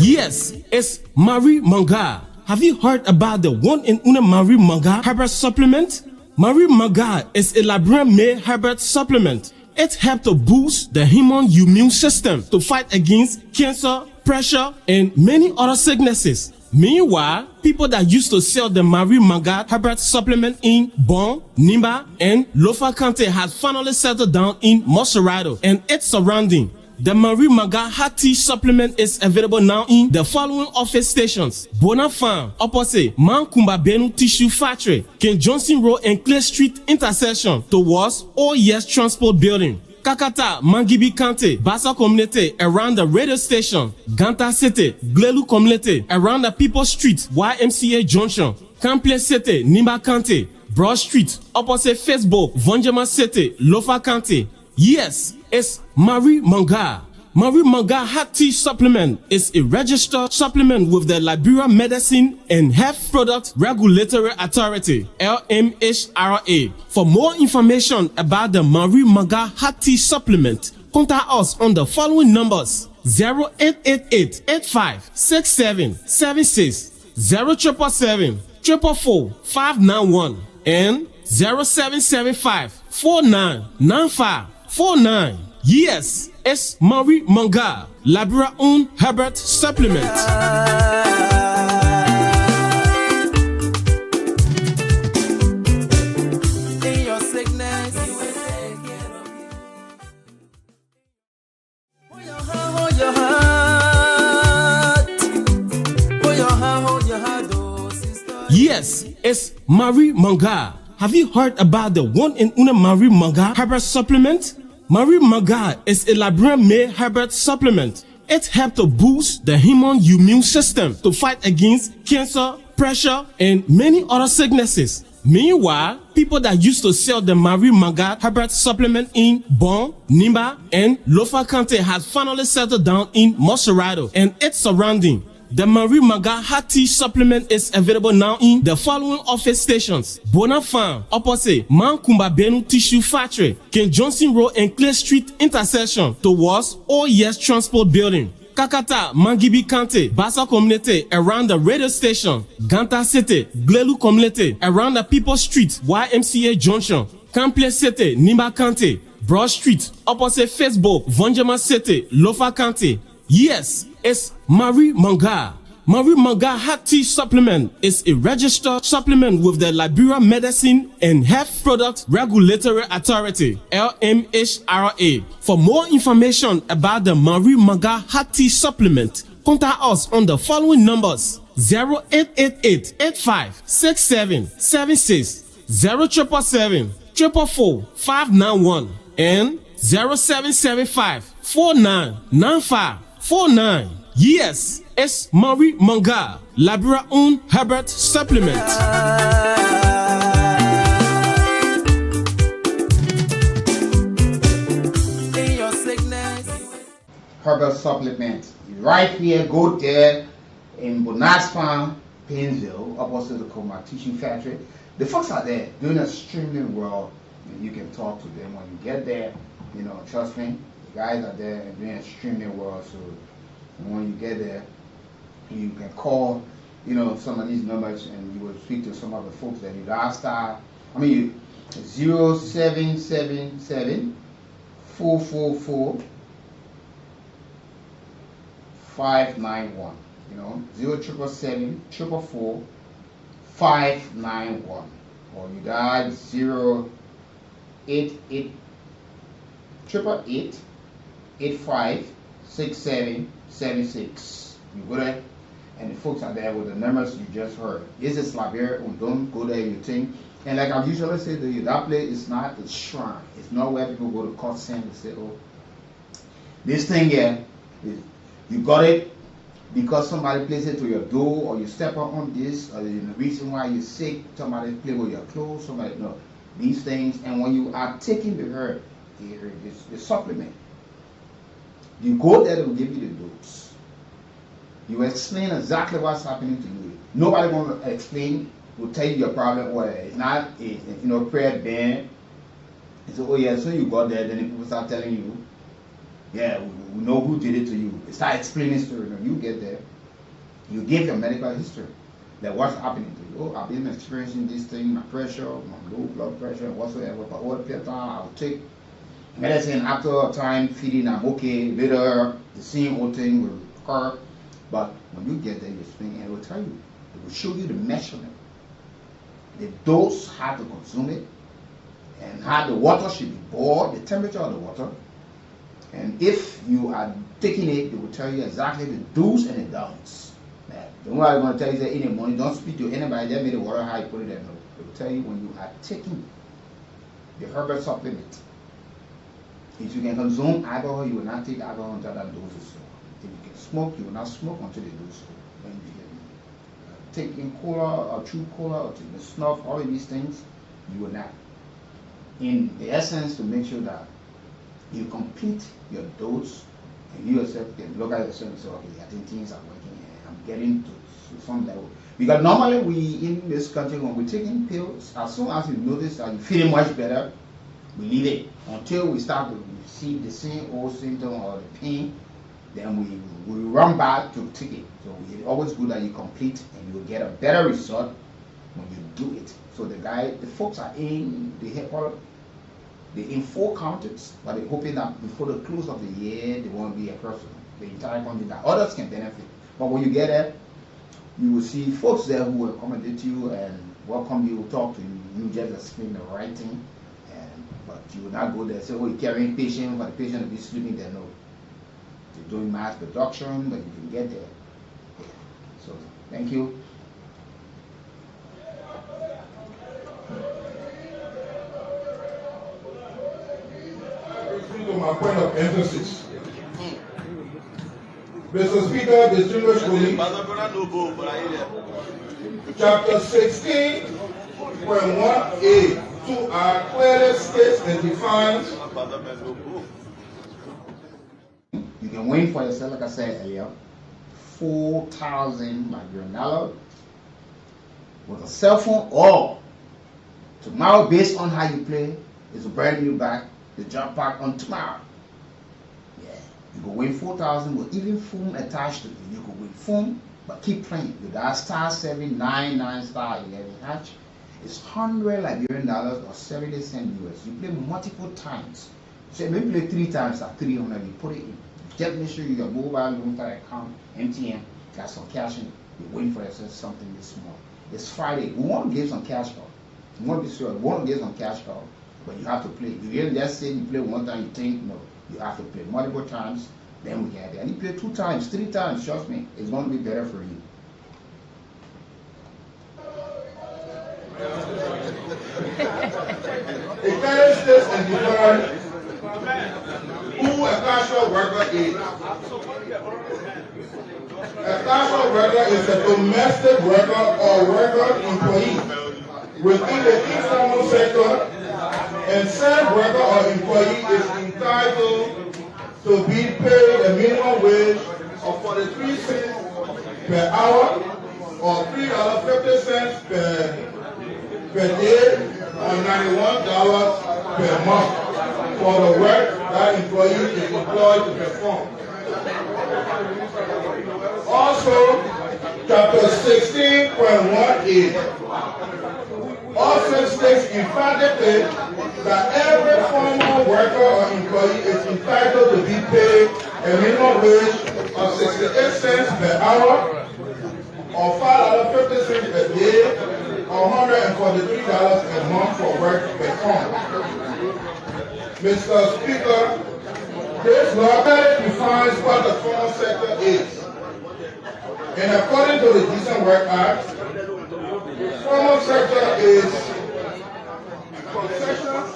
Yes, it's Marie Manga. Have you heard about the one and only Marie Manga herbal supplement? Marie Manga is a Labrador-made herbal supplement. It helps to boost the human immune system to fight against cancer, pressure, and many other sicknesses. Meanwhile, people that used to sell the Marie Manga herbal supplement in Bon, Nimba, and Lofa County has finally settled down in Moserado and its surrounding. The Marie Manga hot tea supplement is available now in the following office stations: Bona Farm, opposite Mankumba Benu Tissue Factory, King Johnson Road and Clay Street intersection towards OES Transport Building. Kakata, Mangibi County, Bassa Community around the radio station. Ganta City, Glelu Community around the People Street, YMCA Junction. Campley City, Nimba County, Broad Street, opposite Facebook, Vonjama City, Lofa County. Yes, it's Marie Manga. Marie Manga hot tea supplement is a registered supplement with the Liberia Medicine and Health Product Regulatory Authority, LMHRA. For more information about the Marie Manga hot tea supplement, contact us on the following numbers: 0888 85 67 76, 0777 444 591, and 0775 4995 49. Yes, it's Marie Manga, Labrador owned herbal supplement. In your sickness, hold your heart, hold your heart, oh sister. Yes, it's Marie Manga. Have you heard about the one and only Marie Manga herbal supplement? Marie Manga is a Labrador-made herbal supplement. It helps to boost the human immune system to fight against cancer, pressure, and many other sicknesses. Meanwhile, people that used to sell the Marie Manga herbal supplement in Bon, Nimba, and Lofa County has finally settled down in Moserado and its surrounding. The Marie Manga hot tea supplement is available now in the following office stations: Bona Farm, opposite Mankumba Benu Tissue Factory, King Johnson Road and Clay Street intersection towards OES Transport Building. Kakata, Mangibi County, Bassa Community around the radio station. Ganta City, Glelu Community around the People Street, YMCA Junction. Campley City, Nimba County, Broad Street, opposite Facebook, Vonjama City, Lofa County. Yes, it's Marie Manga. Marie Manga hot tea supplement is a registered supplement with the Liberia Medicine and Health Product Regulatory Authority, LMHRA. For more information about the Marie Manga hot tea supplement, contact us on the following numbers: 0888 85 67 76, 0777 444 591, and 0775 4995 49. Yes, it's Marie Manga, Labrador owned herbal supplement. In your sickness, herbal supplement. Right here, go there in Bonaz Farm, Painesville, opposite the Coma Tissue Factory. The folks are there doing extremely well. And you can talk to them when you get there. You know, trust me, the guys are there and doing extremely well. So when you get there, you can call, you know, some of these numbers and you will speak to some of the folks that you last time. 0777 444 591. You know, 0777 444 591. Or you dial 088 888 85 6776. You go there, and the folks are there with the numbers you just heard. This is Liberia, and don't go there, you think. And like I usually say to you, that place is not a shrine. It's not where people go to cut sand and say, oh, this thing here, you got it because somebody placed it to your door, or you step up on this, or the reason why you're sick, somebody play with your clothes, somebody, no, these things. And when you are taking the herb, the supplement, you go there, they will give you the dose. You explain exactly what's happening to you. Nobody going to explain, will tell you your problem. Well, it's not a prayer band. It's oh yeah, so you got there, then the people start telling you, yeah, we know who did it to you. They start explaining story. You get there, You give your medical history. Like what's happening to you. Oh, I've been experiencing this thing, my pressure, my low blood pressure, whatsoever. But over the period of time, I'll take medicine. After a time feeding, I'm okay. Later, the same old thing will occur. But when you get there, you spring and it will tell you. It will show you the measurement, the dose, how to consume it, and how the water should be boiled, the temperature of the water. And if you are taking it, it will tell you exactly the do's and the don'ts. The one I'm going to tell you is that in the morning, don't speak to anybody that made the water how you put it in. It will tell you when you are taking the herbal supplement. If you can consume alcohol, you will not take alcohol until that dose is so. If you can smoke, you will not smoke until the dose is so. When you can take in cola or chew cola or take the snuff, all of these things, you will not. In the essence, to make sure that you complete your dose and you yourself can look at yourself and say, okay, I think things are working. I'm getting to some level. Because normally we in this country, when we're taking pills, as soon as you notice that you're feeling much better, we leave it until we start to receive the same old symptom or the pain. Then we run back to take it. So it's always good that you complete and you will get a better result when you do it. So the folks are in the headquarters. They're in 4 counties, but they're hoping that before the close of the year, there won't be across the entire country that others can benefit. But when you get there, you will see folks there who will accommodate you and welcome you, talk to you. You just explain the right thing, but you will not go there and say, oh, you're carrying patient, but the patient will be sleeping there. No. You're doing mass production, but you can get there. Yeah. So, thank you. To my point of emphasis. Mr. Speaker, distinguished colleagues, Chapter 16.1a to our clearly states and defines. You can win for yourself, like I said earlier, 4,000 by Natl with a cell phone, or tomorrow, based on how you play, is a brand new back, the jump pack on tomorrow. You can win 4,000 with even phone attached to it. You can win phone, but keep playing. You dial *799 *11 hatch. It's $100 or 70 cents US. You play multiple times. So maybe play 3 times at 300. You put it in. Just make sure your mobile loan account, MTN, got some cash in. You win for yourself something this small. It's Friday. We want to give some cash out. We want to be sure. We want to give some cash out, but you have to play. You didn't just say you play one time. You think no. You have to play multiple times, then we get there. And you play 2 times, 3 times, trust me, it's going to be better for you. A clearly states and defines who a casual worker is. A casual worker is a domestic worker or worker employee within the informal sector, and said worker or employee is entitled to be paid a minimum wage of 43 cents per hour or $3.50 per day or $91 per month for the work that employee is employed to perform. Also, Chapter 16.1a also states emphatically that every formal worker or employee is entitled to be paid a minimum wage of 68 cents per hour or $5.50 per day or $143 a month for work performed. Mr. Speaker, this law defines what the formal sector is. And according to the Decent Work Act, formal sector is concessions,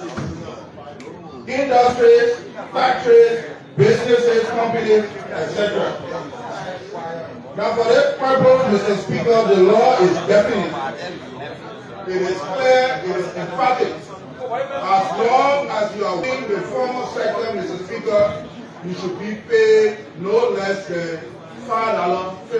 industries, factories, businesses, companies, etc. Now for this purpose, Mr. Speaker, the law is definite. It is clear, it is emphatic. As long as you are in the formal sector, Mr. Speaker, you should be paid no less than $5.50 a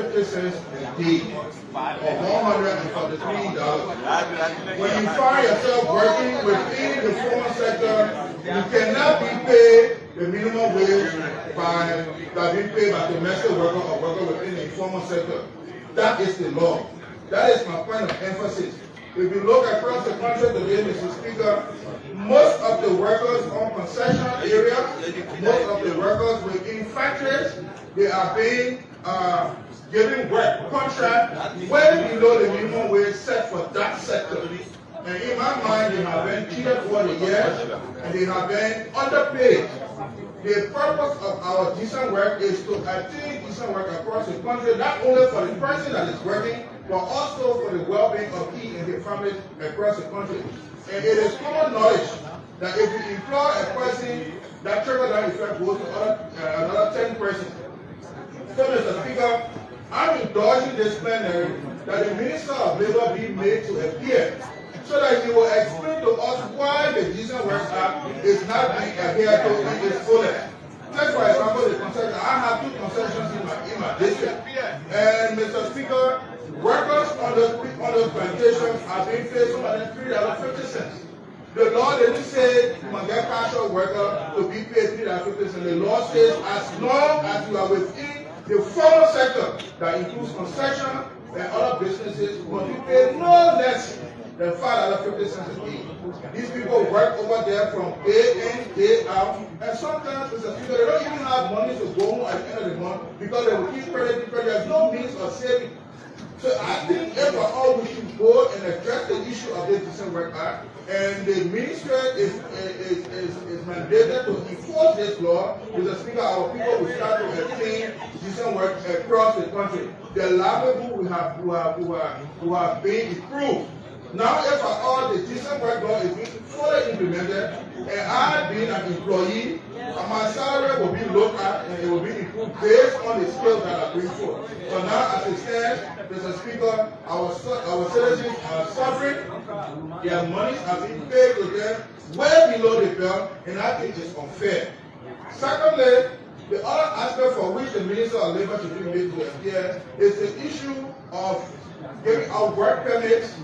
day, or $143. When you find yourself working within the formal sector, you cannot be paid the minimum wage by being paid by domestic worker or worker within the informal sector. that is the law. That is my point of emphasis. If you look across the country today, Mr. Speaker, most of the workers on concession areas, most of the workers within factories, they are being given work contract way below the minimum wage set for that sector. And in my mind, they have been cheated over the years and they have been underpaid. The purpose of our decent work is to achieve decent work across the country, not only for the person that is working, but also for the well-being of he and his family across the country. And it is common knowledge that if you employ a person, that trickle-down effect goes to another 10 persons. So, Mr. Speaker, I'm endorsing this plenary that the Minister of Labor be made to appear so that he will explain to us why the Decent Work Act is not being adhered to in its fullest. Take for example the concession. I have 2 concessions in my district. And Mr. Speaker, workers on those plantations are being paid some of them $3.50. The law didn't say you must get partial worker to be paid $3.50. The law says as long as you are within the formal sector that includes concession and other businesses, you must be paid no less than $5.50 a day. These people work over there from day in, day out, and sometimes, Mr. Speaker, they don't even have money to go home at the end of the month because they will keep crediting. There's no means of saving. So I think if at all we should go and address the issue of the Decent Work Act, and the ministry is mandated to enforce this law, Mr. Speaker, our people will start to obtain decent work across the country. The livelihood who have been improved. Now, if at all the decent work law is being fully implemented, and I being an employee, my salary will be looked at and it will be improved based on the skills that I bring forth. But now, as it stands, Mr. Speaker, our citizens are suffering. Their monies are being paid to them way below the belt, and I think it's unfair. Secondly, the other aspect for which the Minister of Labor should be made to appear is the issue of giving out work permits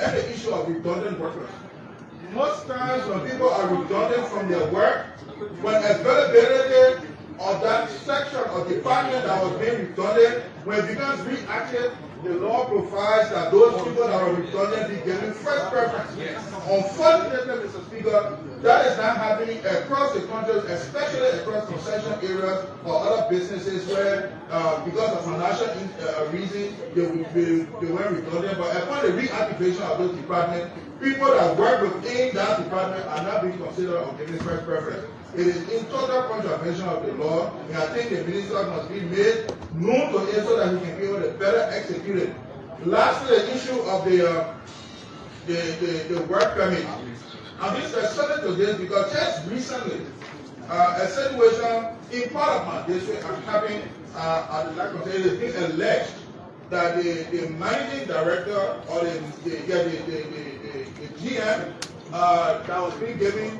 and the issue of redundant workers. Most times when people are redundant from their work, when availability of that section or department that was being redundant, when it becomes reactive, the law provides that those people that are redundant be given first preference. Unfortunately, Mr. Speaker, that is not happening across the country, especially across concession areas or other businesses where, because of financial reasons, they were redundant. But upon the reactivation of those departments, people that work within that department are not being considered or given first preference. It is in total contravention of the law, and I think the minister must be made known to it so that he can be able to better execute it. Lastly, the issue of the work permit. I'm being specific to this because just recently, a situation in part of my district happened. I'd like to say it is being alleged that the managing director or the GM that was being given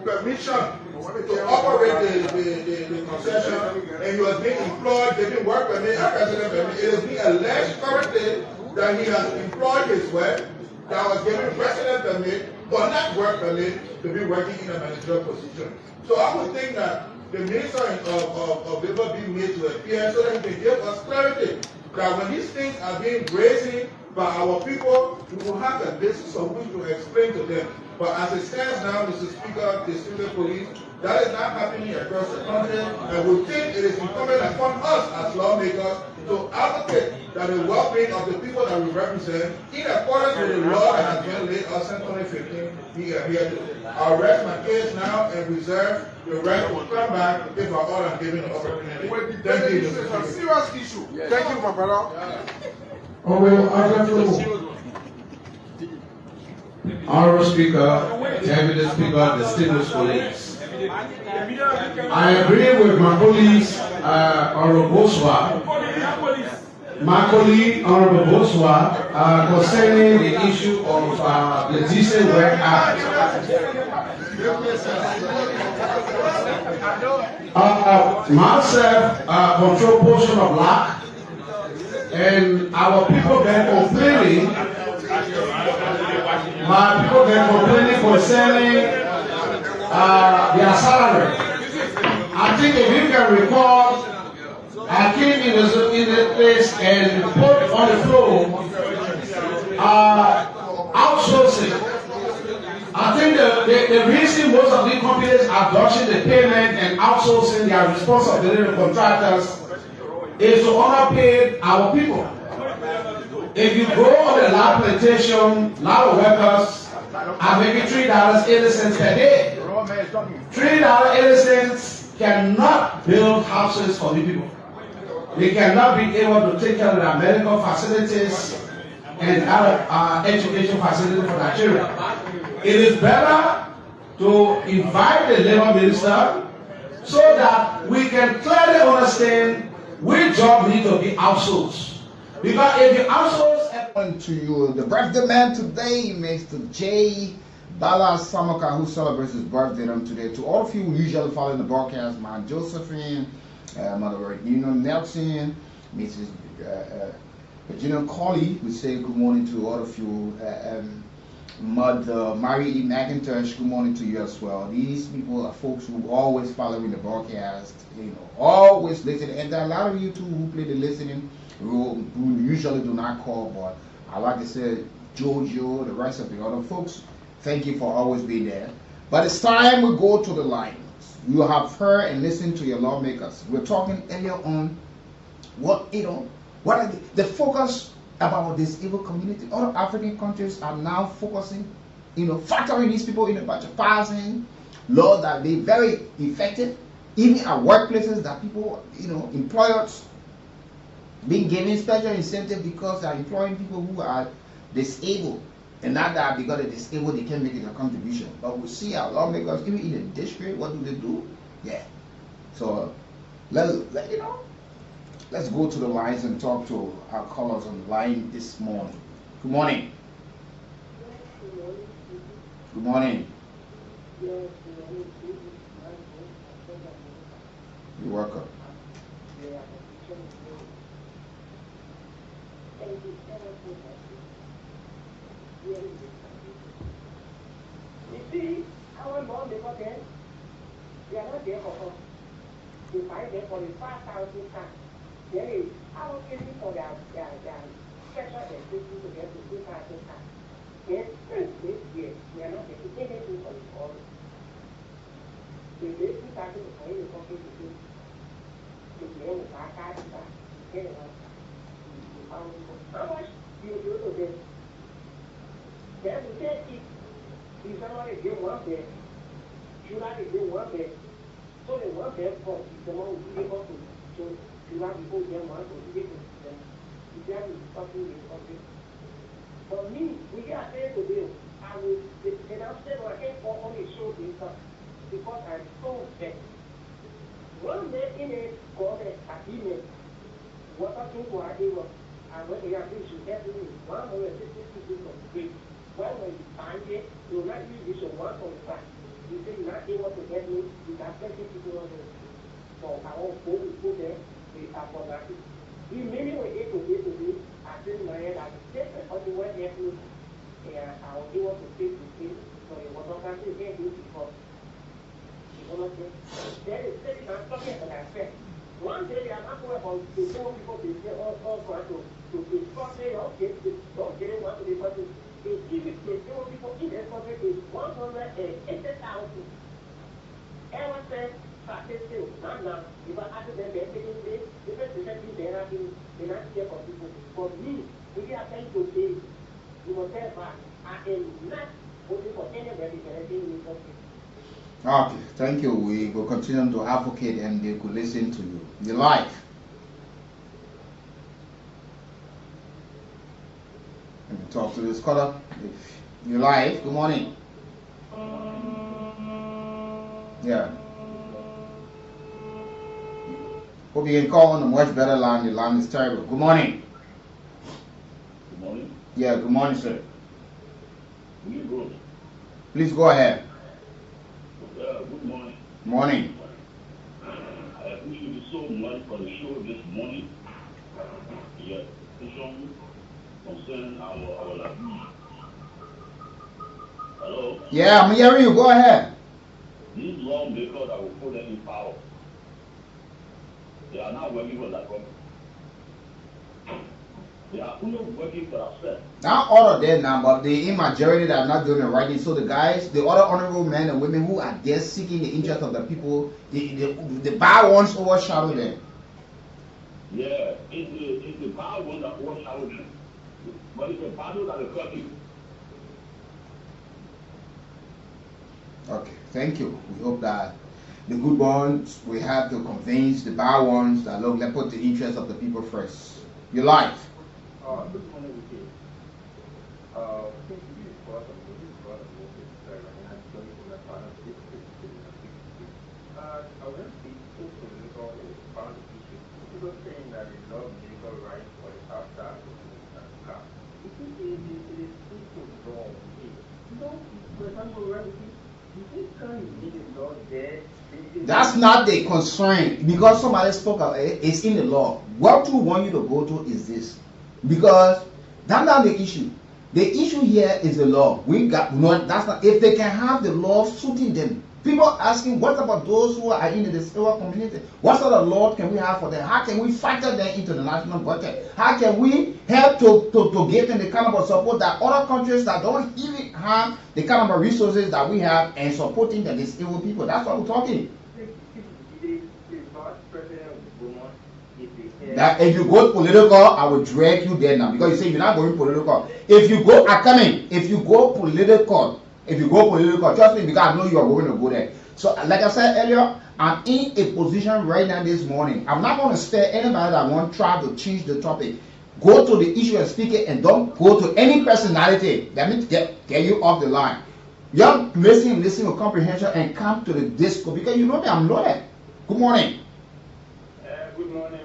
permission to operate the concession, and he was being employed, giving work permit and resident permit. It is being alleged currently that he has employed his wife that was given resident permit but not work permit to be working in a managerial position. So I would think that the Minister of Labor be made to appear so that he can give us clarity that when these things are being raised by our people, we will have a basis of which to explain to them. But as it stands now, Mr. Speaker, the District Police, that is not happening across the country, and we think it is incumbent upon us as lawmakers to advocate that the well-being of the people that we represent, in accordance with the law that has been laid out since 2015, be adhered to. I'll rest my case now and reserve the right to come back if at all I'm given the opportunity. Thank you, Mr. Speaker. Serious issue. Thank you, my brother. Honorable Speaker, Deputy Speaker, distinguished colleagues. I agree with my colleagues, Honorable Boswa, my colleague, Honorable Boswa, concerning the issue of the Decent Work Act. Myself, control portion of LAC, and our people been complaining. My people been complaining concerning their salary. I think if you can recall, I came in the place and put on the floor, outsourcing. I think the reason most of these companies are dodging the payment and outsourcing their responsibility to contractors is to underpay our people. If you go on the lab plantation, a lot of workers are making $3.80 per day. $3.80 cannot build houses for the people. They cannot be able to take care of their medical facilities and other education facilities for their children. It is better to invite the labor minister so that we can clearly understand which job needs to be outsourced. Because if you outsource... To you, the birthday man today, Mr. J. Bala Samaka, who celebrates his birthday today. To all of you who usually follow the broadcast, Mother Josephine, Mother Regina Nelson, Mrs. Regina Colley, we say good morning to all of you. Mother Mary E. McIntosh, good morning to you as well. These people are folks who always following the broadcast, always listening. And there are a lot of you too who play the listening role, who usually do not call, but I like to say Jojo, the rest of the other folks, thank you for always being there. But it's time we go to the lines. You have heard and listened to your lawmakers. We're talking earlier on what are the focus about this evil community. Other African countries are now focusing, factoring these people in a bunch of passing laws that they very effective, even at workplaces that people, employers being given special incentive because they're employing people who are disabled, and not that because they're disabled they can't make it a contribution. But we see our lawmakers, even in the district, what do they do? Yeah. So let's go to the lines and talk to our callers on the line this morning. Good morning. Good morning. You're welcome. You see, our mom, they are not there for us. They find them for the 5,000 times. There is allocating for their special education to get to 2,000 times. Yes, this year, we are not getting anything for the all. We get 2,000 for any company to do. If they will back out of that, how much do you do to them? Then we say if somebody give one bed, should I give one bed? So the one bed for the one who give up to should I people them one to give it to them? If they have something with something. For me, we get paid to do. I will and I'm saying I can't only show this stuff because I'm so bad. One day in a government agreement, what I think we are able, and when they are going to get me 160 people from the when you find it, you will not use this on 1.5. You say you're not able to get me, you can 20 people on it. So I won't put there, they are for that. The many way to do, I think my head, I take the other way here, and I will be able to take the thing, so it was not going to get this because you know what I'm saying? There is things I'm talking about that. One day they are not going about to tell people to get all to discuss it, okay, don't get it, what to do, but they give it to people in their country is 180,000. Ever since statistics, now, if I ask them, they're taking this, different percentage they're not care for people. For me, we are trying to say, you will tell back, I am not voting for anybody that is in the country. Okay, thank you. We will continue to advocate and they could listen to you. Your life. Let me talk to this caller. Your life. Good morning. Yeah. Hope you can call on a much better line. The line is terrible. Good morning. Good morning. Yeah, good morning, sir. Good. Please go ahead. Good morning. Morning. I appreciate you so much for the show this morning. Your question concerning our life. Hello? Yeah, I'm hearing you. Go ahead. These lawmakers that will put them in power, they are not working for that government. They are only working for ourselves. Not all of them now, but the majority that are not doing the right thing. So the guys, the other honorable men and women who are there seeking the interest of the people, the bad ones overshadow them. Yeah, it's the bad one that overshadow them. But it's the bad one that is working. Okay, thank you. We hope that the good ones we have to convince the bad ones that look, let's put the interest of the people first. Your life. Good morning, Weekie. Since you brought up and I'm going to my father's I wouldn't be so political about the issue. People saying that they love legal rights for the after and car. It is so wrong. For example, you can't need a law there. That's not the concern because somebody spoke of it. It's in the law. What we want you to go to is this, because that's not the issue. The issue here is the law. We got no. That's not. If they can have the law suiting them, people asking, what about those who are in the disabled community? What sort of law can we have for them? How can we factor them into the national budget? How can we help to give them the kind of support that other countries that don't even have the kind of resources that we have and supporting the disabled people? That's what we're talking. That if you go political, I will drag you there now because you say you're not going political. If you go, if you go political, trust me, because I know you are going to go there. So, like I said earlier, I'm in a position right now this morning. I'm not going to spare anybody that won't try to change the topic. Go to the issue and speak it, and don't go to any personality. That means get you off the line. You're listen with comprehension and come to the disco because you know that I'm loaded. Good morning. Good morning,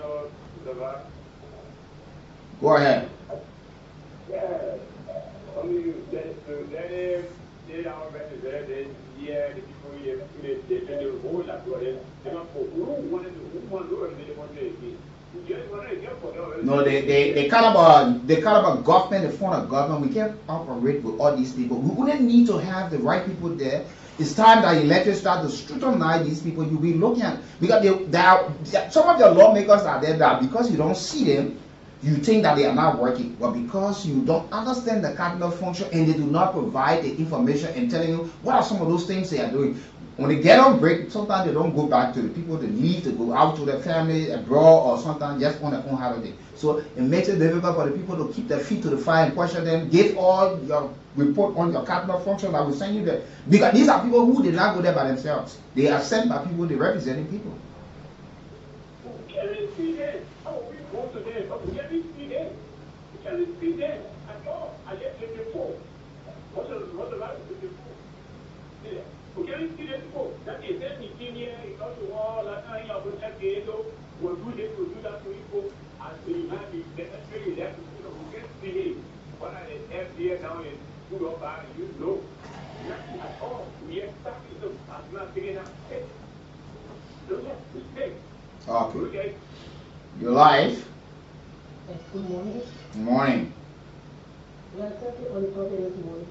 Go ahead. No, they kind of a government, the form of government. We can't operate with all these people. We wouldn't need to have the right people there. It's time that electors start to scrutinize these people. You'll be looking at, because some of your lawmakers are there that because you don't see them, you think that they are not working. But because you don't understand the cardinal function and they do not provide the information and telling you what are some of those things they are doing. When they get on break, sometimes they don't go back to the people. They leave to go out to their family abroad or sometimes just on their own holiday. So it makes it difficult for the people to keep their feet to the fire and question them. Get all your report on your cardinal function that will send you there. Because these are people who did not go there by themselves. They are sent by people, they representing people. Okay. Your life. Good morning. Good morning. We are talking on the topic this morning.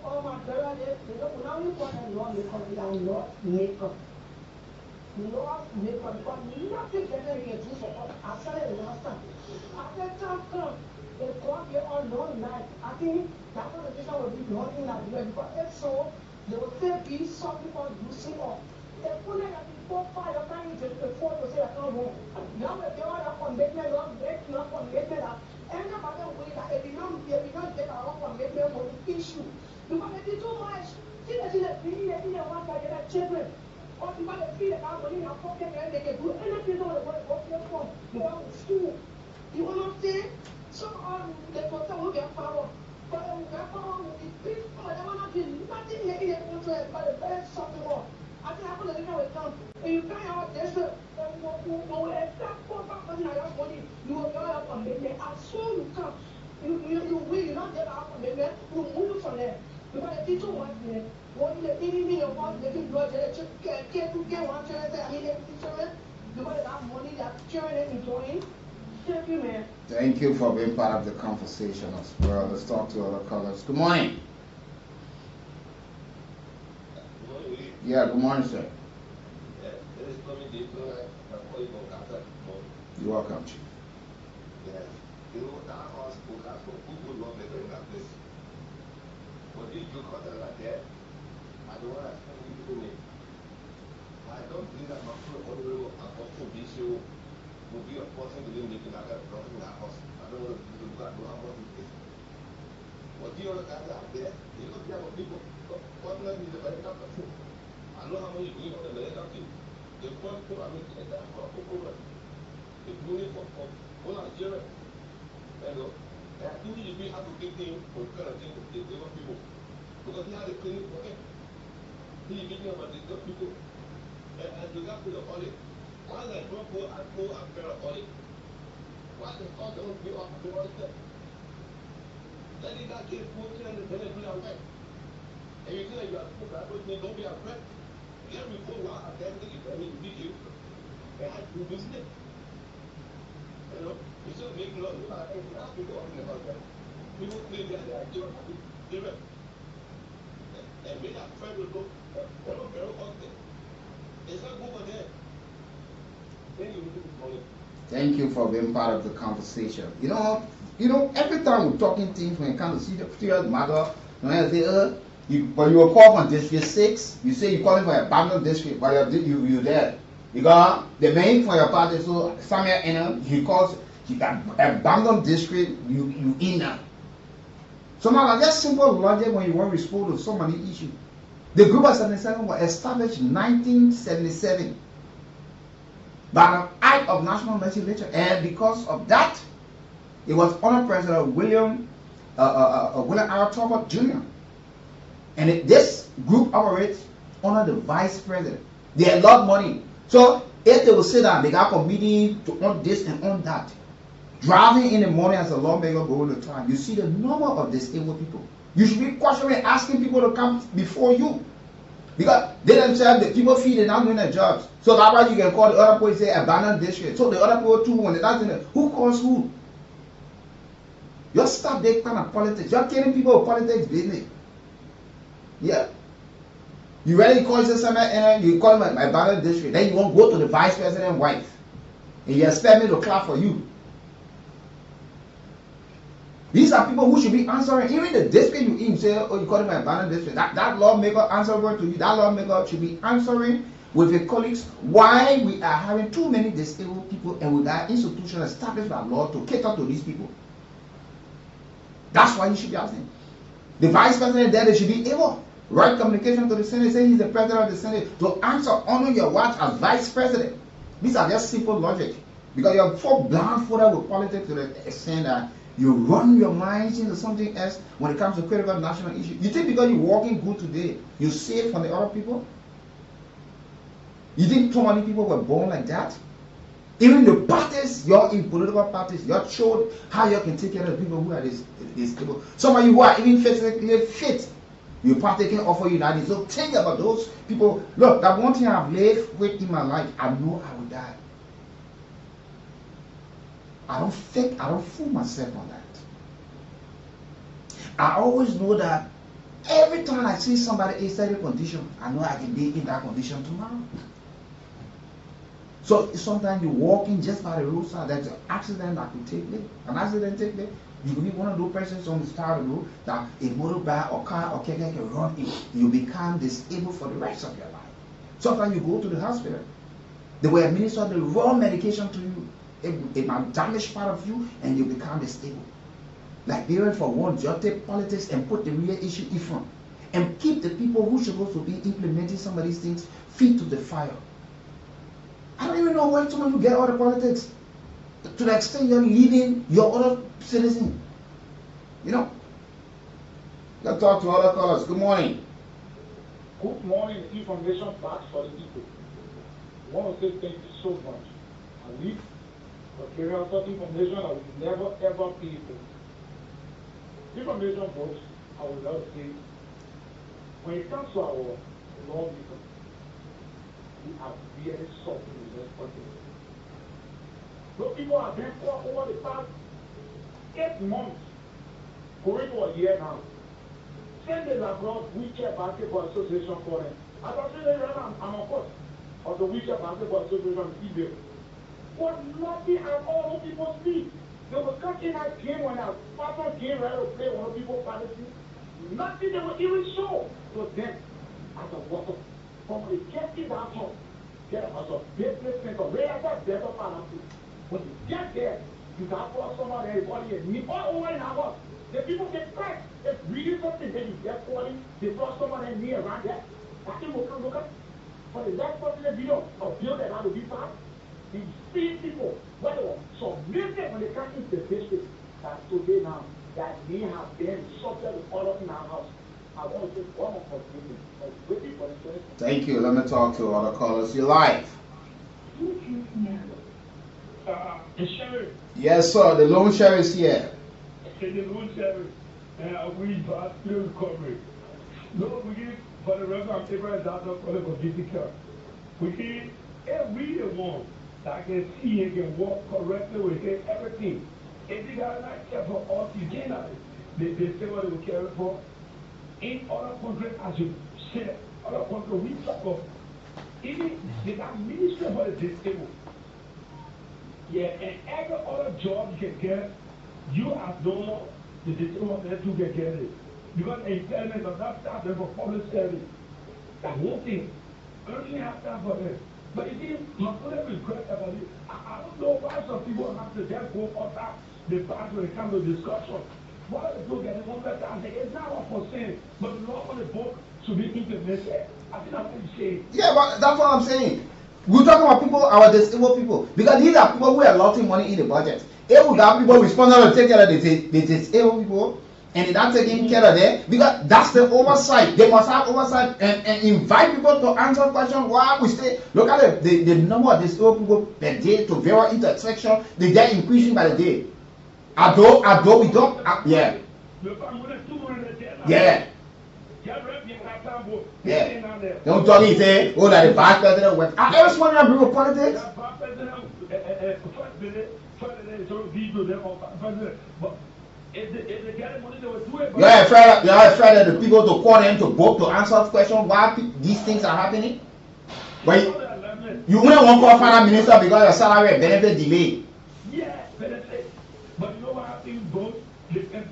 Oh my God, we now look at the law because we are not makeup. Law makeup because nothing better you can do for us. I said it last time. After time come, the court get on no night. I think that conversation will be not in Nigeria because if so, they will still be something on losing off. If we let people fire time to the court to say I can't move. Now if they are commitment, not commitment. Anybody way that if you don't get our commitment for the issue. Because it is too much. See that in the one that get children. Or you might feel that money in our pocket and they can do anything on the work from without school. You want to say? So the person will get power. But the power will be peaceful. They will not do nothing making a contract but the best something more. I think I'm going to with them. And you can't have this. You will go out on them. As soon you come, you will not get out on them. You move from there. Because the teacher wants there. What the enemy of what they can do, get one chance. I mean, because that money that children is enjoying. Thank you, man. Thank you for being part of the conversation as well. Let's talk to other callers. Good morning. Yeah, good morning, sir. You're welcome, Chief. Yeah. You know, that house spoke as for good lawmaker in that place. But these two cutters are there, and the one that's telling people name. I don't believe that my friend Honorable Apostle Bishop would be a person to be making that kind of problem in that house. I don't know if you look at how much it is. But the other guys out there, they don't care about people. What not is a very doctor too. I know how many people in the very doctor. The one people are making that problem. The bully for all Nigeria. You know, and I think you have to take things for kind of thing to the other people. Because he had a clinic for them. He gave me about the good people. And you got to the audit. Why they don't go and fair audit? Why they don't be off the audit? Then you got to get 14 and then you are wet. And you say you are put that with me, don't be afraid. Here we go, I can't take it, I mean, you. And I do business. You know, you should make love. People talking about that. People think that they are different. And made a friend will go, very ugly. It's not good for them. Then you need to be money. Thank you for being part of the conversation. You know, every time we're talking things when it comes to serious matter, when I say, when you were called from District 6, you say you're calling for a abandoned district, but you're there. Because the main for your party, so somewhere in he calls you abandoned district, you in there. So now like just simple logic when you want to respond to so many issues. The group of 77 was established in 1977 by an act of national legislature, and because of that, it was under President William R. Tolbert Jr. And this group operates under the vice president. They have a lot of money. So if they will sit down, they got a meeting to on this and on that. Driving in the morning as a lawmaker going to time, you see the number of disabled people. You should be questioning, asking people to come before you. Because they themselves, the people feel they're not doing their jobs. So that's why you can call the other people and say abandoned district. So the other people too, when they're not doing it, who calls who? Just stop that kind of politics. You're killing people with politics business. Yeah. You ready to call yourself and you call them my abandoned district. Then you won't go to the vice president's wife. And you expect me to clap for you. These are people who should be answering. Even the district you in, say, oh, you call them my abandoned district. That lawmaker answering to you. That lawmaker should be answering with your colleagues why we are having too many disabled people and with our institution established by law to cater to these people. That's why you should be asking. The vice president there, they should be able write communication to the Senate, say he's the president of the Senate, to answer under your watch as vice president. These are just simple logic. Because you're so blindfolded with politics to the extent that you run your minds into something else when it comes to critical national issues. You think because you're walking good today, you're safe from the other people? You think so many people were born like that? Even the parties, you're in political parties, you're showed how you can take care of the people who are disabled. Some of you who are even physically fit, your party can offer you that. So think about those people. Look, that one thing I've lived with in my life, I know I will die. I don't fool myself on that. I always know that every time I see somebody in a certain condition, I know I can be in that condition tomorrow. So sometimes you're walking just by the roadside, there's an accident that could take place. An accident take place. You could be one of those persons on the side of the road that a motorbike or car or keke can run in. You become disabled for the rest of your life. Sometimes you go to the hospital. They will administer the wrong medication to you. It might damage part of you and you become disabled. Like parents for one, just take politics and put the real issue in front. And keep the people who are supposed to be implementing some of these things feet to the fire. I don't even know where someone will get all the politics. To the extent you're leading your other citizen. You know? Let's talk to other callers. Good morning. Good morning. Information back for the people. I want to say thank you so much. I live for carrying out such information I will never ever pay for. Information folks, I would love to say, when it comes to our lawmakers, we are very soft in this country. Those people have been caught over the past 8 months, going to a year now. Send them abroad wheelchair basketball association for them. As I said earlier, I'm a coach of the wheelchair basketball association in Israel. But nothing at all those people speak. They were cutting that game when our father came right to play one of people fantasy. Nothing they were even show to them as a water. From the getting that home, get as a business center, where that better fantasy. When you get there, you can for someone everybody and me all over in our house. The people get cracked. If reading something, then you get quality, they throw someone and me around there. That's the look at. For the next particular video of build that I will be fast, the same people, whatever, so when they come into the district, that today now, that they have been subject to order in our house. I want to just one more forgiving. Waiting for the church. Thank you. Let me talk to other callers. You're live. The sheriff. Yes, sir. The loan sheriff is here. The loan sheriff. We pass through recovery. No, we give for the record, Abraham Natl for the community care. We give every one that can see and can walk correctly with it, everything. If you got not care for us, you cannot. They say what they will care for. In other countries, as you said, other countries, we talk of even they got ministry for the disabled. Yeah, and every other job you can get, you have no the disabled that you can get it. Because employment of that staff for public service. That one thing. I don't really have time for them. But you see, my only regret about it, I don't know why some people have to just go outside the path when it comes to discussion. Why do people get 100,000? It's not what for saying, but the law on the book should be implemented. I think that's what you're saying. Yeah, but that's what I'm saying. We're talking about people, our disabled people. Because these are people who are lotting money in the budget. If we got people responsible to take care of the disabled people, and they're not taking care of them, because that's the oversight. They must have oversight and invite people to answer questions. Why we say, look at the number of disabled people per day to various intersections, they get increasing by the day. Although we don't, yeah. Yeah. Yeah. Don't talk it, say, oh, that the vice president went. I always want to bring up politics. You're afraid of the people to call them to vote to answer questions why these things are happening? But you only want to call finance minister because your salary and benefit delayed. Yeah, benefit. But you know what happens, both?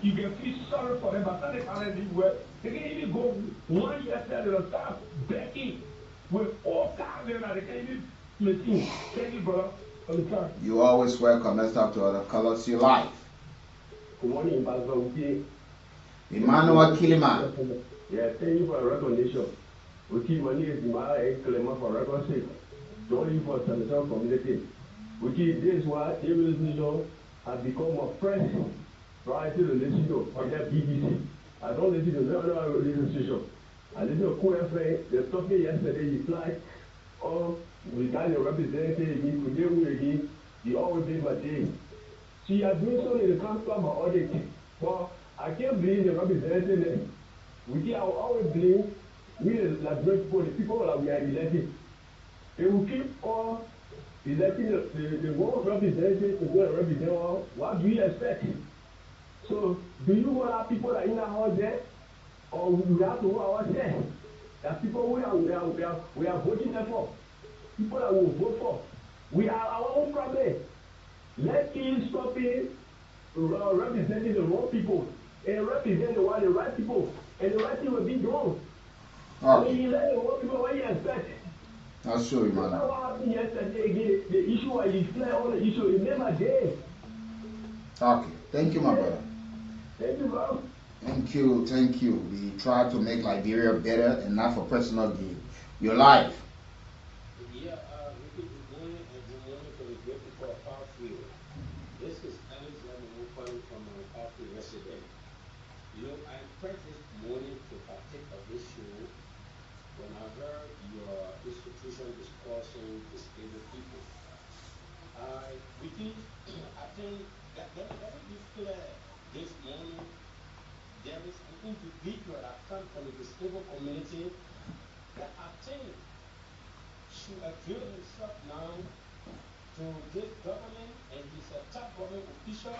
You can feel sorry for them, but they can't live well. They can even go 1 year after they'll start begging with all kinds of they can't even listen. Thank you, brother, for the time. You always welcome. Let's talk to other colors. Your life. Good morning, Pastor Weekie. Emmanuel Kiliman. Yeah, thank you for the recognition. Weekie, my name is Emmanuel Kiliman for record sake. Don't you for Sanitary community. Weekie, this is why every nation has become a friend. Right to the listen to on that BBC. I don't listen to no other radio station. I listen to Kool FM. They talked me yesterday. He flight. Oh, we got your representative again. Today we again. He always did my day. She has been so in the council of my audit. But I can't blame the representative. We can always blame we like people, the people that we are electing. They will keep on electing the world representative to go and represent all. What do you expect? So, do you want our people that are in our house there? Or we have to go ourselves? That people we are voting them for. People that will vote for. We are our own problem. Let him stop it representing the wrong people and represent the right people. And the right thing will be done. Okay. When you let the wrong people, what you expect? I'll show you, man. What happened yesterday again? The issue where you clear all the issue, remember there. Okay. Thank you, my brother. Thank you, bro. Thank you. We try to make Liberia better and not for personal gain. Your life. Yeah, good morning and good morning for the great people of Parkfield. This is Alexander calling from my Parkfield resident. You know, I pressed this morning to partake of this show when I heard your institution discussing disabled people. Weekie, I think that let me be clear this morning. There is an individual that comes from the disabled community that I think should avail himself now to this government, and he's a top government official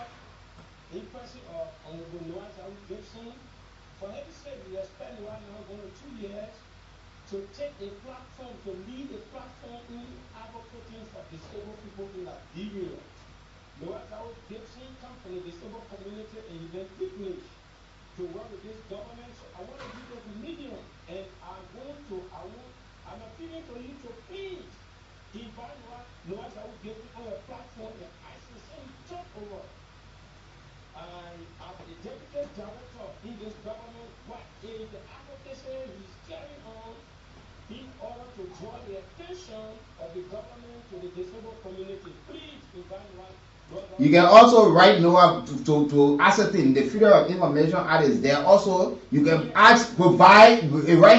in person of Honorable Natl Gibson. For heaven's sake, we are spending right now going to 2 years to take a platform, to lead a platform in advocating for disabled people in Liberia. Noah Dixon Company, disabled community and event privilege to work with this government. So I want to use the medium, and I'm appealing for you to please invite Noah Dixon on a platform that I sincerely talk over. I am the deputy director in this government. What is the advocacy he's carrying on in order to draw the attention of the government to the disabled community? Please invite one. You can also write Noah to ascertain the Freedom of Information Act is there. Also, you can ask, write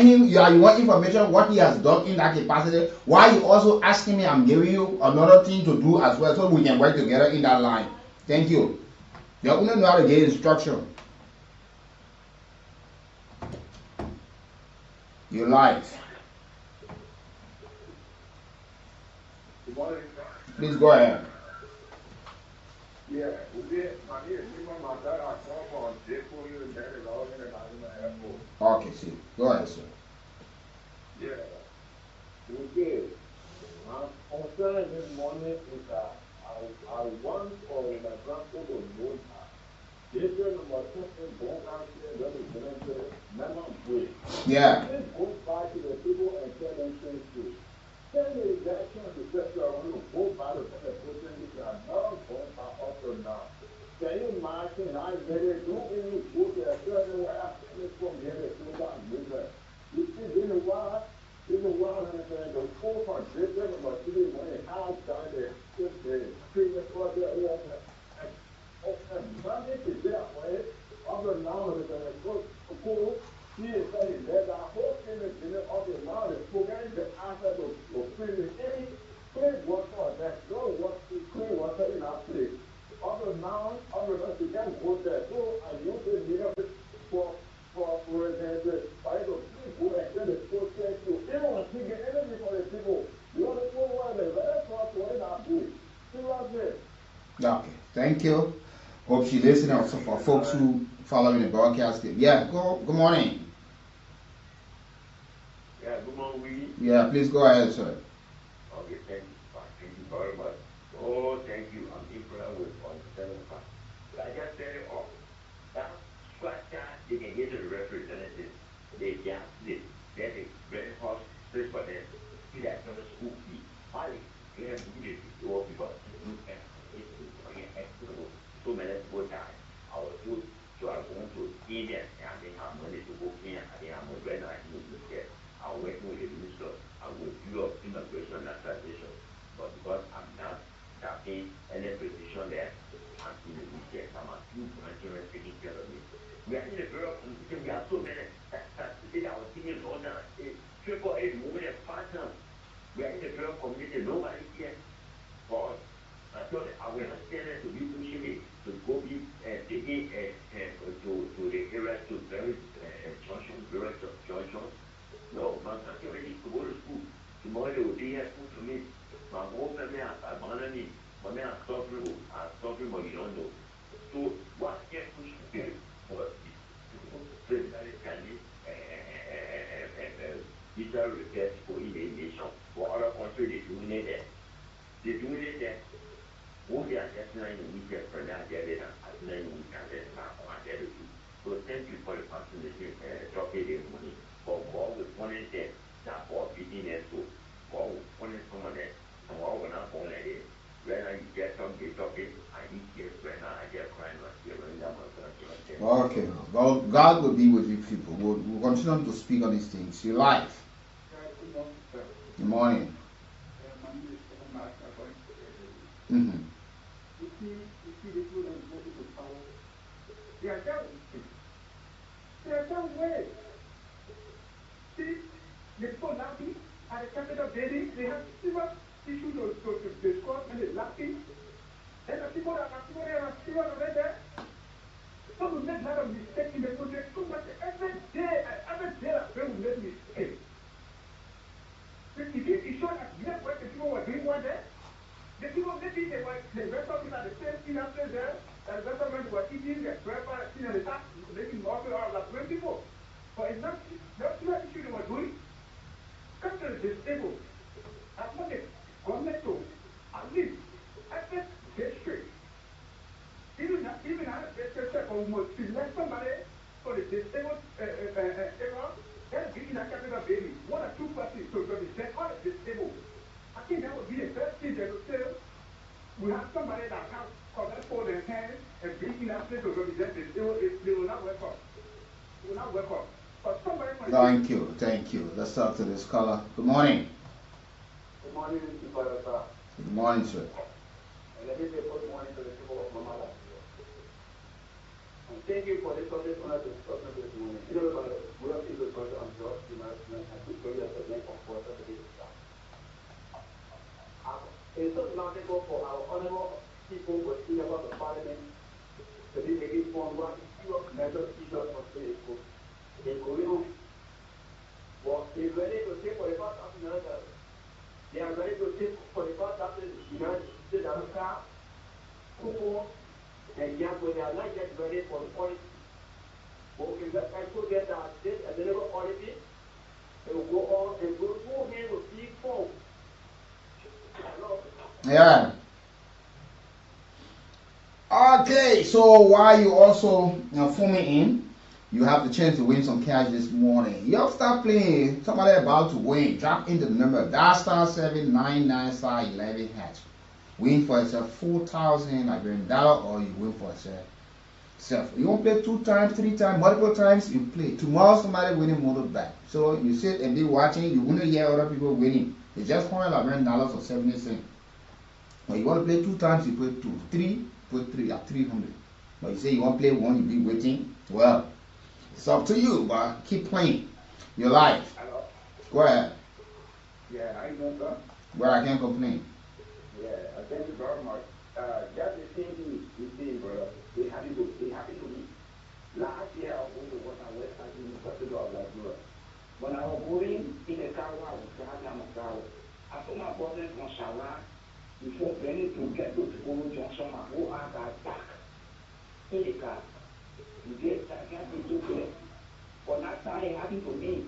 him, you want information, what he has done in that capacity. While you also asking me, I'm giving you another thing to do as well, so we can work together in that line. Thank you. You only know how to get instruction. Your life. Good morning. Please go ahead. Yeah, we did. My dear, my dad, I come on, Dick, for you and Daddy, all in and out in the airport. Okay, see. Go ahead, sir. Yeah, we did. My concern this morning is that I want for my grandpa to know that this is what something going out there that is going to never break. Yeah. This goes back to the people and tell them straight through. Tell the election to set you want to go by the person if you are not going by up or now. Can you imagine how they do any good at certain way after this from here to go down river? You see, in a while, the four for different but you when it has done the previous project Monday to that way, other now is a Kool. He is saying that the whole thing is in the now is programmed the answer to clean clean water that no what to clean water in our place. Other now, to get water. So I use the media for example, I go clean water and then the process to anyone to get energy for the people. You want to know why the better talk to in our place. Seriously. Okay, thank you. Hope she listening. Also for folks who following the broadcast. Yeah, good morning. Yeah, good morning, Weekie. Yeah, please go ahead, sir. Okay, thank you very much. Oh, thank you. I'm in prayer with on 7 o'clock. But I just said it all. That squad chat, they can get to the representatives. They just did. That's a very hard place for them. See that from the school fee. Holly, they have immediately go because it's equitable. So many people die. I was told, so I'm going to India and I didn't have money to go here. I didn't have money right now. I need to get. I'm working with the minister. I'm with you of immigration and naturalization. But because I'm not tapping any position there, I'm in the wheelchair. I'm a few grandchildren taking care of me. We are in a very competition. We have so many. That's the thing I was thinking all now. Triple A women and partner. We are in a very community. Nobody cares for us. I thought I will not stand there to be pushing me to go be taking to the area to very junction. No, my country ready to go to school. Tomorrow they will be here school to me. My whole family has abandoned me. My men are suffering, but you don't know. So what can push for president Kanye digital repair for in the nation? For other countries, they're doing it there. They're doing it there. What they are just not in the weekend for now, they're there. As not in the weekend, they're not on there to do. So thank you for the continuation, dropping the money. But God will punish them. That God beating them so. God will punish someone else. And God will not punish them. Right now you get some get talking, I need tears right now, I get crying right here, right now my Okay. Well, God will be with you people. We'll continue to speak on these things. Your life. Good morning. Mm-hmm. They are done well. See, the people laughing at the capital building, they have serious issues to discuss and they're laughing. And the people that are serious over there, some will make a lot of mistakes in the project. So much every day that they will make mistakes. It showed that yes, what the people were doing one day, the people maybe they were the restaurant at the same thing after there, and the restaurant were eating their breakfast, and they start making offer out like 20 people. But it's not the issue they were doing. Come to the disabled. I want the government to at least every district therefore, we must select somebody for the disabled era. That's giving a capital baby. 1 or 2 parties to represent all the disabled. I think that would be the best thing they would say. We have somebody that can collect for their hands and bring in that place to represent the disabled. They will not work up. They will not work up. But somebody. Thank you, thank you. Let's talk to this caller. Good morning. Good morning, Mr. Father. Good morning, sir. And let me say good morning to the people of Mama. And thank you for the subject on the discussion this morning. You know, we have seen the discussion on jobs, humanity, and people who are suffering from poverty to the Islam. It's so logical for our honorable people who are speaking about the parliament to be making fun what serious measures issues for state schools. They go in. Well, they're ready to take for the first after another. They are ready to take for the first after the United States of America, Kool, and yet when they are not yet ready for the policy. But if that can so get that this and the level policy, they will go on and go through here with big phone. Yeah. Okay, so while you also filming in, you have the chance to win some cash this morning. You have to start playing. Somebody about to win. Drop in the number *799*11#. Win for yourself $4,000 Liberian dollar, or you win for yourself. You won't play 2 times, 3 times, multiple times. You play. Tomorrow somebody winning motorbike. So you sit and be watching. You won't hear other people winning. It's just $100 Liberian dollars or 70 cents. But you want to play 2 times, you put 2. 3, put 3 at 300. But you say you want to play 1, you be waiting. Well, it's up to you, but keep playing your life. Hello? Go ahead. Yeah, I know, sir. Well, I can't complain. Yeah, thank you very much. Just the same thing you say, brother. They happy to me. Last year, I was going to work at West at the University of Liberia. When I was going in the car, I was driving on the car. I saw my brother from Shawa before planning to get to Kool Junction. My whole eye got dark in the car. You get that, can't be too clear. But that time it happened to me.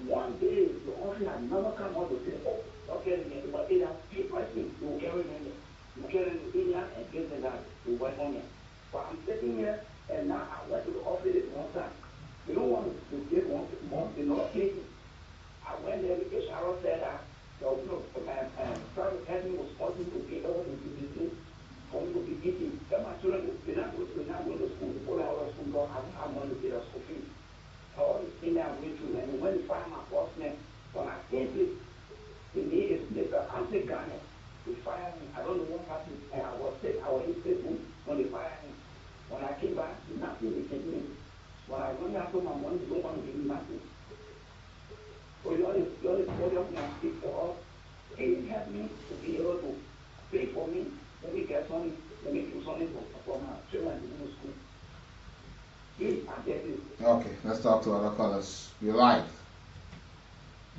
One day, the office had never come out to say, oh, okay, but it has people thing. You carry them, you carry the India and get them that to work on it. But I'm sitting here, and now I went to the office one time. They don't want to take one month, they not take it. I went there because Sharon said that, private company was wanting to pay all the business for me to be eating. Then my children, they're not going to school. Before they out of school, I don't have money to pay their school fees. All the things I'm going through, and when you find my boss man, when I came to the day is later, I'm the Ghana. They fired me. I don't know what happened. And I was sick. I was in sick when they fired me. When I came back, nothing they gave me. When I went after my money, they don't want to give me nothing. So you're the podium and speak for us. Can you help me to be able to pay for me? Let me get something. Let me do something for my children to go to school. Please, I get it. Okay, let's talk to other callers. Your life.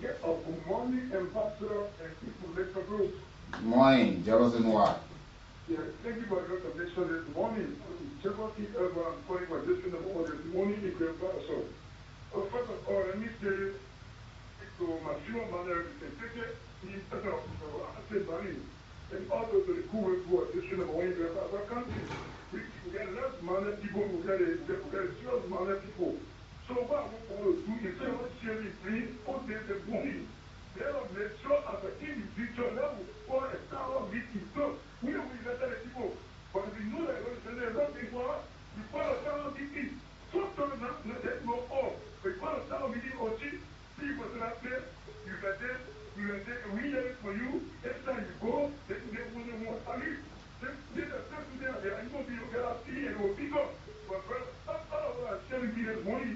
Yes, good morning, Ambassador and people lecture group. Good morning, Jerusalem Noir. Yeah, thank you for your connection this morning. Jealousy ever I'm calling for this in the morning. This morning is the Ambassador. First of all, let me say to my fellow mother, represented in money, and also to the Kool who are this in the morning of our country. We get less money people, we get serious money people. So what we want to do is say, let's share free, put them the money. They are make sure as an individual level for a town meeting. So we don't let the people, but we know that we're going to send them before we call a town meeting. Sometimes there's no all. We call a town meeting or cheap. People that there, you get there, we hear it for you. Every time you go, they won't want to leave. They are sent to them, they are going to be okay, I'll see and will pick up. But that's all of us sharing me this money.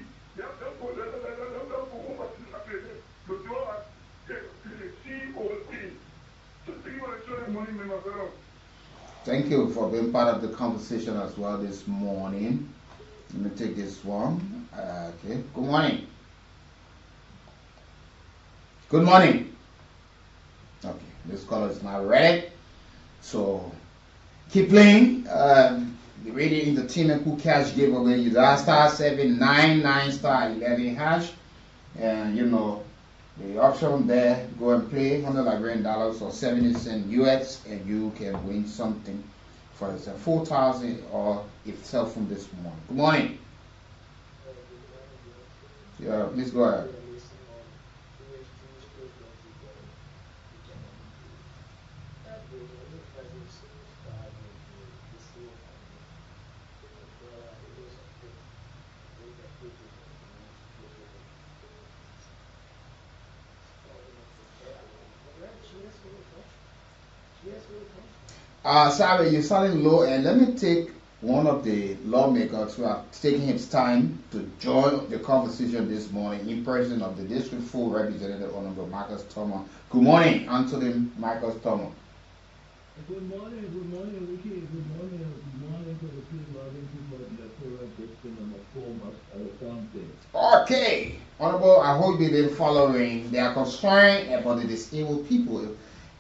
Thank you for being part of the conversation as well this morning. Let me take this one. Okay. Good morning. Good morning. Okay, this caller is not ready. So keep playing. The Radio Entertainment Kool Cash giveaway. You dial *799*11#, and you know the option there. Go and play $100 Liberian dollars or 70 cents US, and you can win something for itself. 4,000 or itself from this morning. Good morning. Yeah, please go ahead. Sorry, you're sounding low, and let me take one of the lawmakers who are taking his time to join the conversation this morning in person of the District 4 Representative Honorable Marcus Thomas. Good morning, Anthony Marcus Thomas. Good morning, Weekie. Good morning to the people of the Electoral District number 4 County. Okay, Honorable, I hope you've been following. They are concerned about the disabled people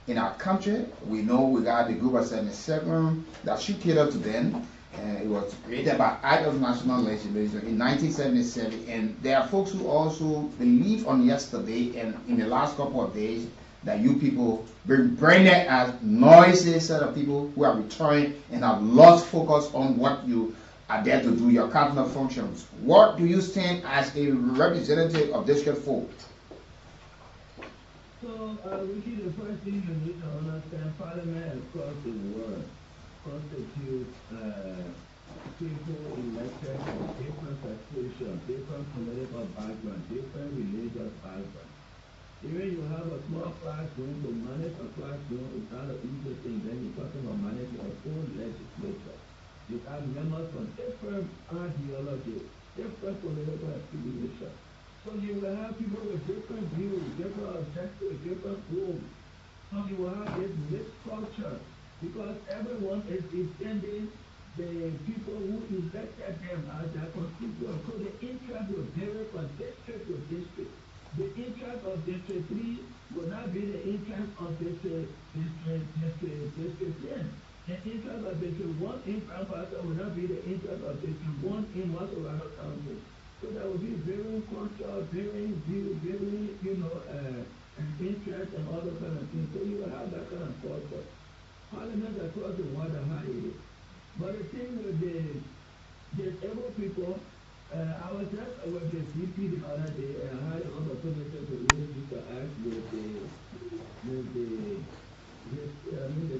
in our country. We know we got the group of 77 that should cater to them. It was created by Act of National Legislation in 1977, and there are folks who also believe on yesterday and in the last couple of days that you people bring branded as noisy set of people who are returning and have lost focus on what you are there to do, your cardinal functions. What do you stand as a representative of District 4? So, Weekie, the first thing you need to understand, Parliament across the world constitutes people elected from different persuasions, different political background, different religious background. Even you have a small classroom, to manage a classroom is not an easy thing. Then you're talking about managing a full legislature. You have members from different ideologies, different political affiliations. So you will have people with different views, different objectives, different goals. So you will have this mixed culture because everyone is defending the people who elected them as their constituents. So the interest will vary from district to district. The interest of District 3 will not be the interest of District 10. The interest of District 1 in Frampasa will not be the interest of District 1 in Masolano County. So there will be varying culture, varying view, varying, interest and all those kind of things. So you will have that kind of culture. Parliament across the world are high. But the thing with the disabled people, I was just with the VP the other day, and I had an opportunity to really ask with the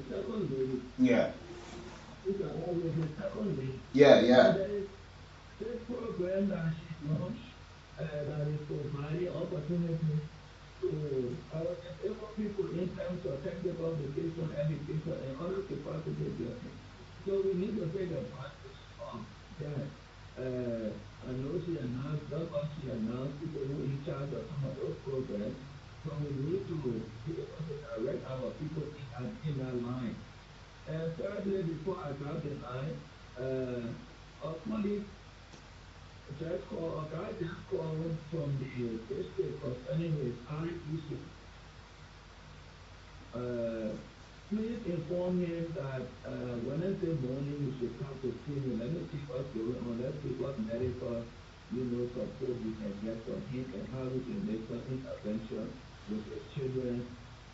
second lady. Yeah. With the second lady. Yeah. There is this program that she launched that is providing opportunity to our disabled people in terms of technical education, and other capacity building. So we need to take advantage of that. I know she announced, that's what she announced, people who in charge of some of those programs. So we need to be able to direct our people in that line. And thirdly, before I grab the line, a colleague just called from the district concerning his eye issue. Please inform him that Wednesday morning you should come to see me. Let me see what's going on. Let's see what medical, support we can get from him and how we can make some intervention with his children,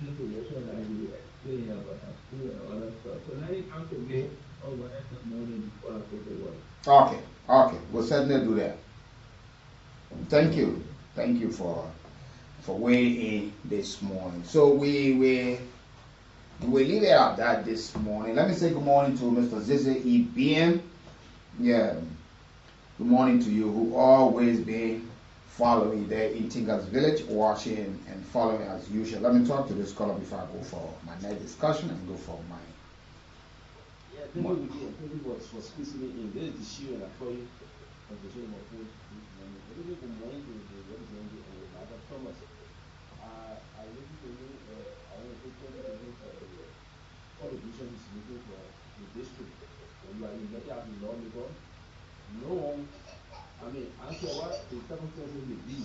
situation that he explained about at school and other stuff. So let him come to me on Wednesday morning before I go to work. Okay. We'll certainly do that. Thank you for weighing in this morning. So we leave it at that this morning. Let me say good morning to Mr. Zizi EBM. Yeah, good morning to you, who always been following there in Tinker's Village, watching and following as usual. Let me talk to this caller before I go for my next discussion and go for my. Yeah, thank you, Weekie, and thank you for squeezing me in. This is the show and I call you for the show of food. Good morning to the representative of Marcus Thomas. I listen to you, I want to take credit to you for the contribution he's making for the district. When you are elected as a lawmaker, no one, I don't care what the circumstances may be,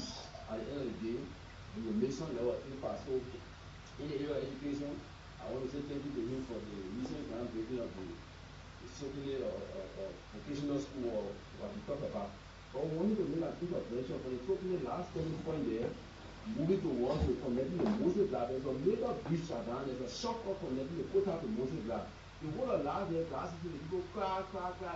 at the end of the day, you will make some level of impact. So, in the area of education, I want to say thank you to him for the recent groundbreaking of the secondary or vocational school or what we talk about. But we wanted to make an intervention for the totally last turning point there, moving towards the connecting the Moses Lab. There's a major bridge around, there's a shortcut connecting the Kota to Moses Lab. He would allow them to ask the people cry,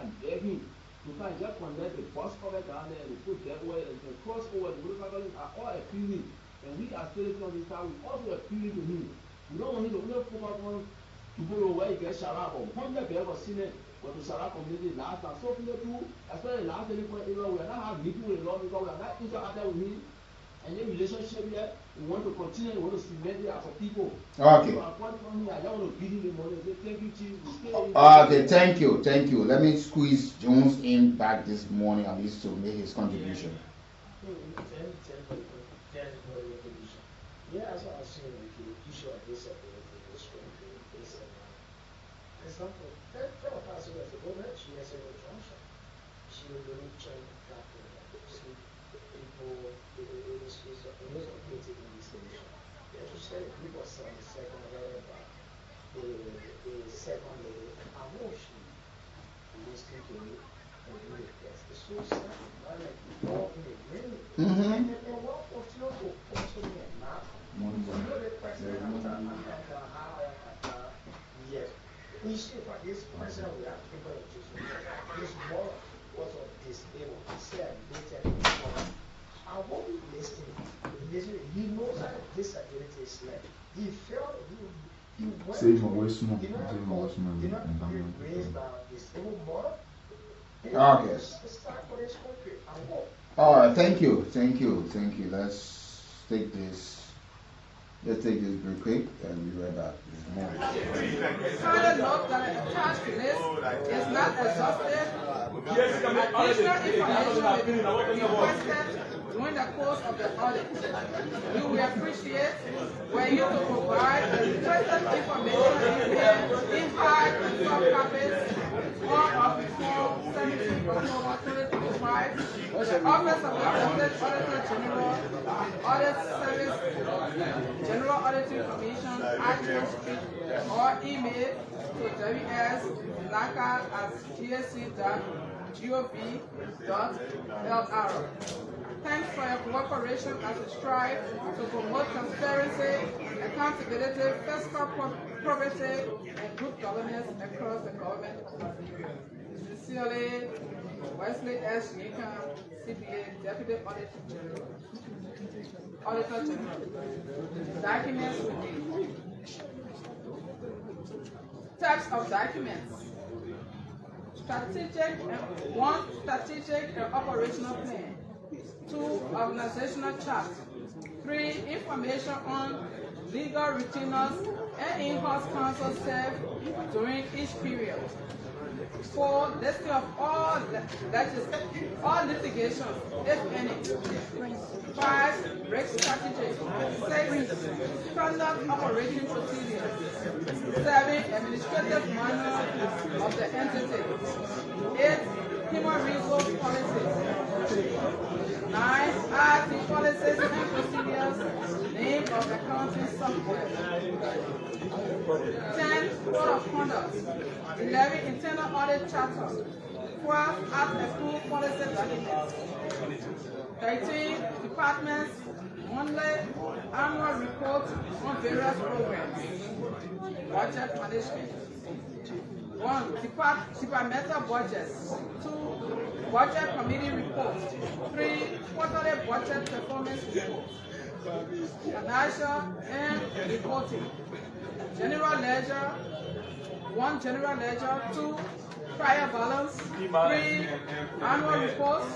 and beg him to find just connect the bus cover down there and put that way and the cross over the motorcycle are all appealing. And we are still on this time, we also appealing to him. We don't want him to only focus on to go away, get Sharab or 100 people seen it, but to Sharab community last time. So from the two, especially last time, we are not having meeting with law because we are not interacting with him. And the relationship here, we want to continue, we want to cement it as a people. Okay. So I don't want to give him the money. Say, thank you, Chief. Okay, thank you. Let me squeeze Jones in back this morning at least to make his contribution. Yeah, as I was saying, the issue of disability, example, that person was a woman, she has a junction. She will really change that see people in this is located in this nation. As you said, a group of some second level, the second level emotion listening to me and doing the test. It's so simple, not like all in agreement. And what continue to also be a map. So you know the person yes. We see for this person we have people of Jesus. This more was of disabled. He said later I won't be listening. He knows that disability is like he felt he went Say my voice more. did not be raised by disabled mother. Okay. Start for this country and walk. Alright, thank you. Let's take this break quick and be right back. Further note that attached to this is not exhaustive. Additional information will be requested during the course of the audit. We will appreciate were you to provide the requested information in hard and soft copies on or before 17 October 2025. The Office of the Assistant Auditor General, Audit Service, General Auditing Commission, Ashton Street, or email to ws@gsc.gov.lr. Thanks for your cooperation as we strive to promote transparency, accountability, fiscal probity, and good governance across the government. Sincerely, Wesley S. Lincoln, CPA, Deputy Auditor General. Documents review. Types of documents. One, strategic and operational plan. 2, organizational chart. 3, information on legal retainers and in-house counsel served during each period. 4, listing of all litigations, if any. 5, break strategy. 6, conduct operating procedures. 7, administrative manual of the entity. 8, human resource policies. 9, IT policies and procedures, name of accounting software. 10, code of conduct. 11, internal audit charter. 12, act approved policy documents. 13, departments, monthly, annual report on various programs. Budget management. 1, departmental budgets. 2, budget committee reports. 3, quarterly budget performance reports. Financial and reporting. General ledger. 1, general ledger. 2, trial balance. 3, annual reports.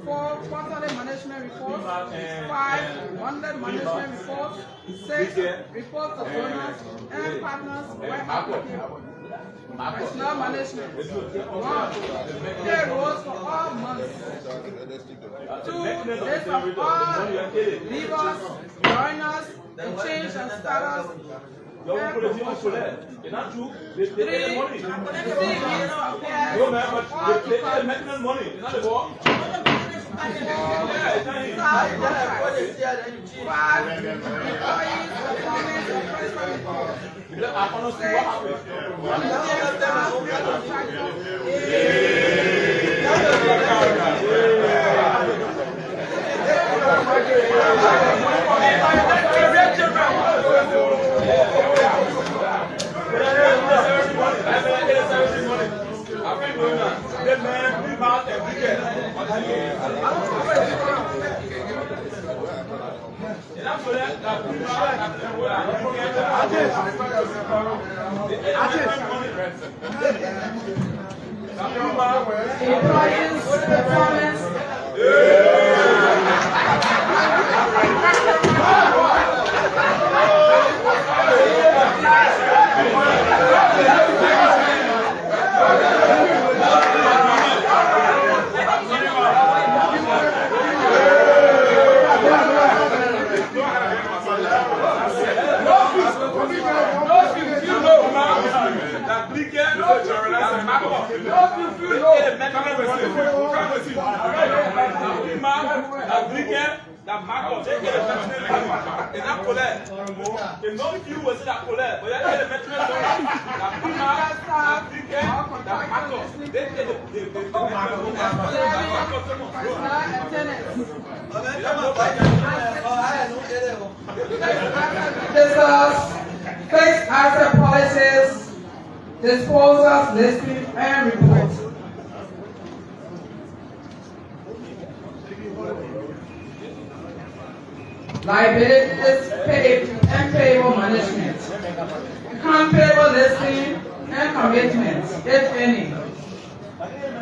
4, quarterly management reports. 5, monthly management reports. 6, reports of donors and partners where applicable. Personal management. 1, payrolls for all months. 2, list of all leavers, joiners, and change and status. 3, Everybody. Employees' performance. Fixed asset policies, disposals, listing, and reports. Liabilities and payable management. Account payable listing and commitments, if any.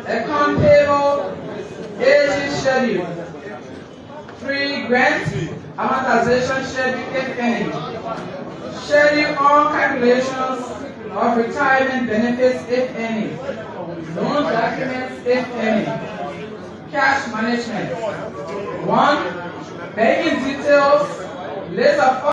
Account payable aging schedule. 3. Grant amortization schedule, if any. Schedule on calculations of retirement benefits, if any. Loan documents, if any. Cash management. 1. Banking details, list of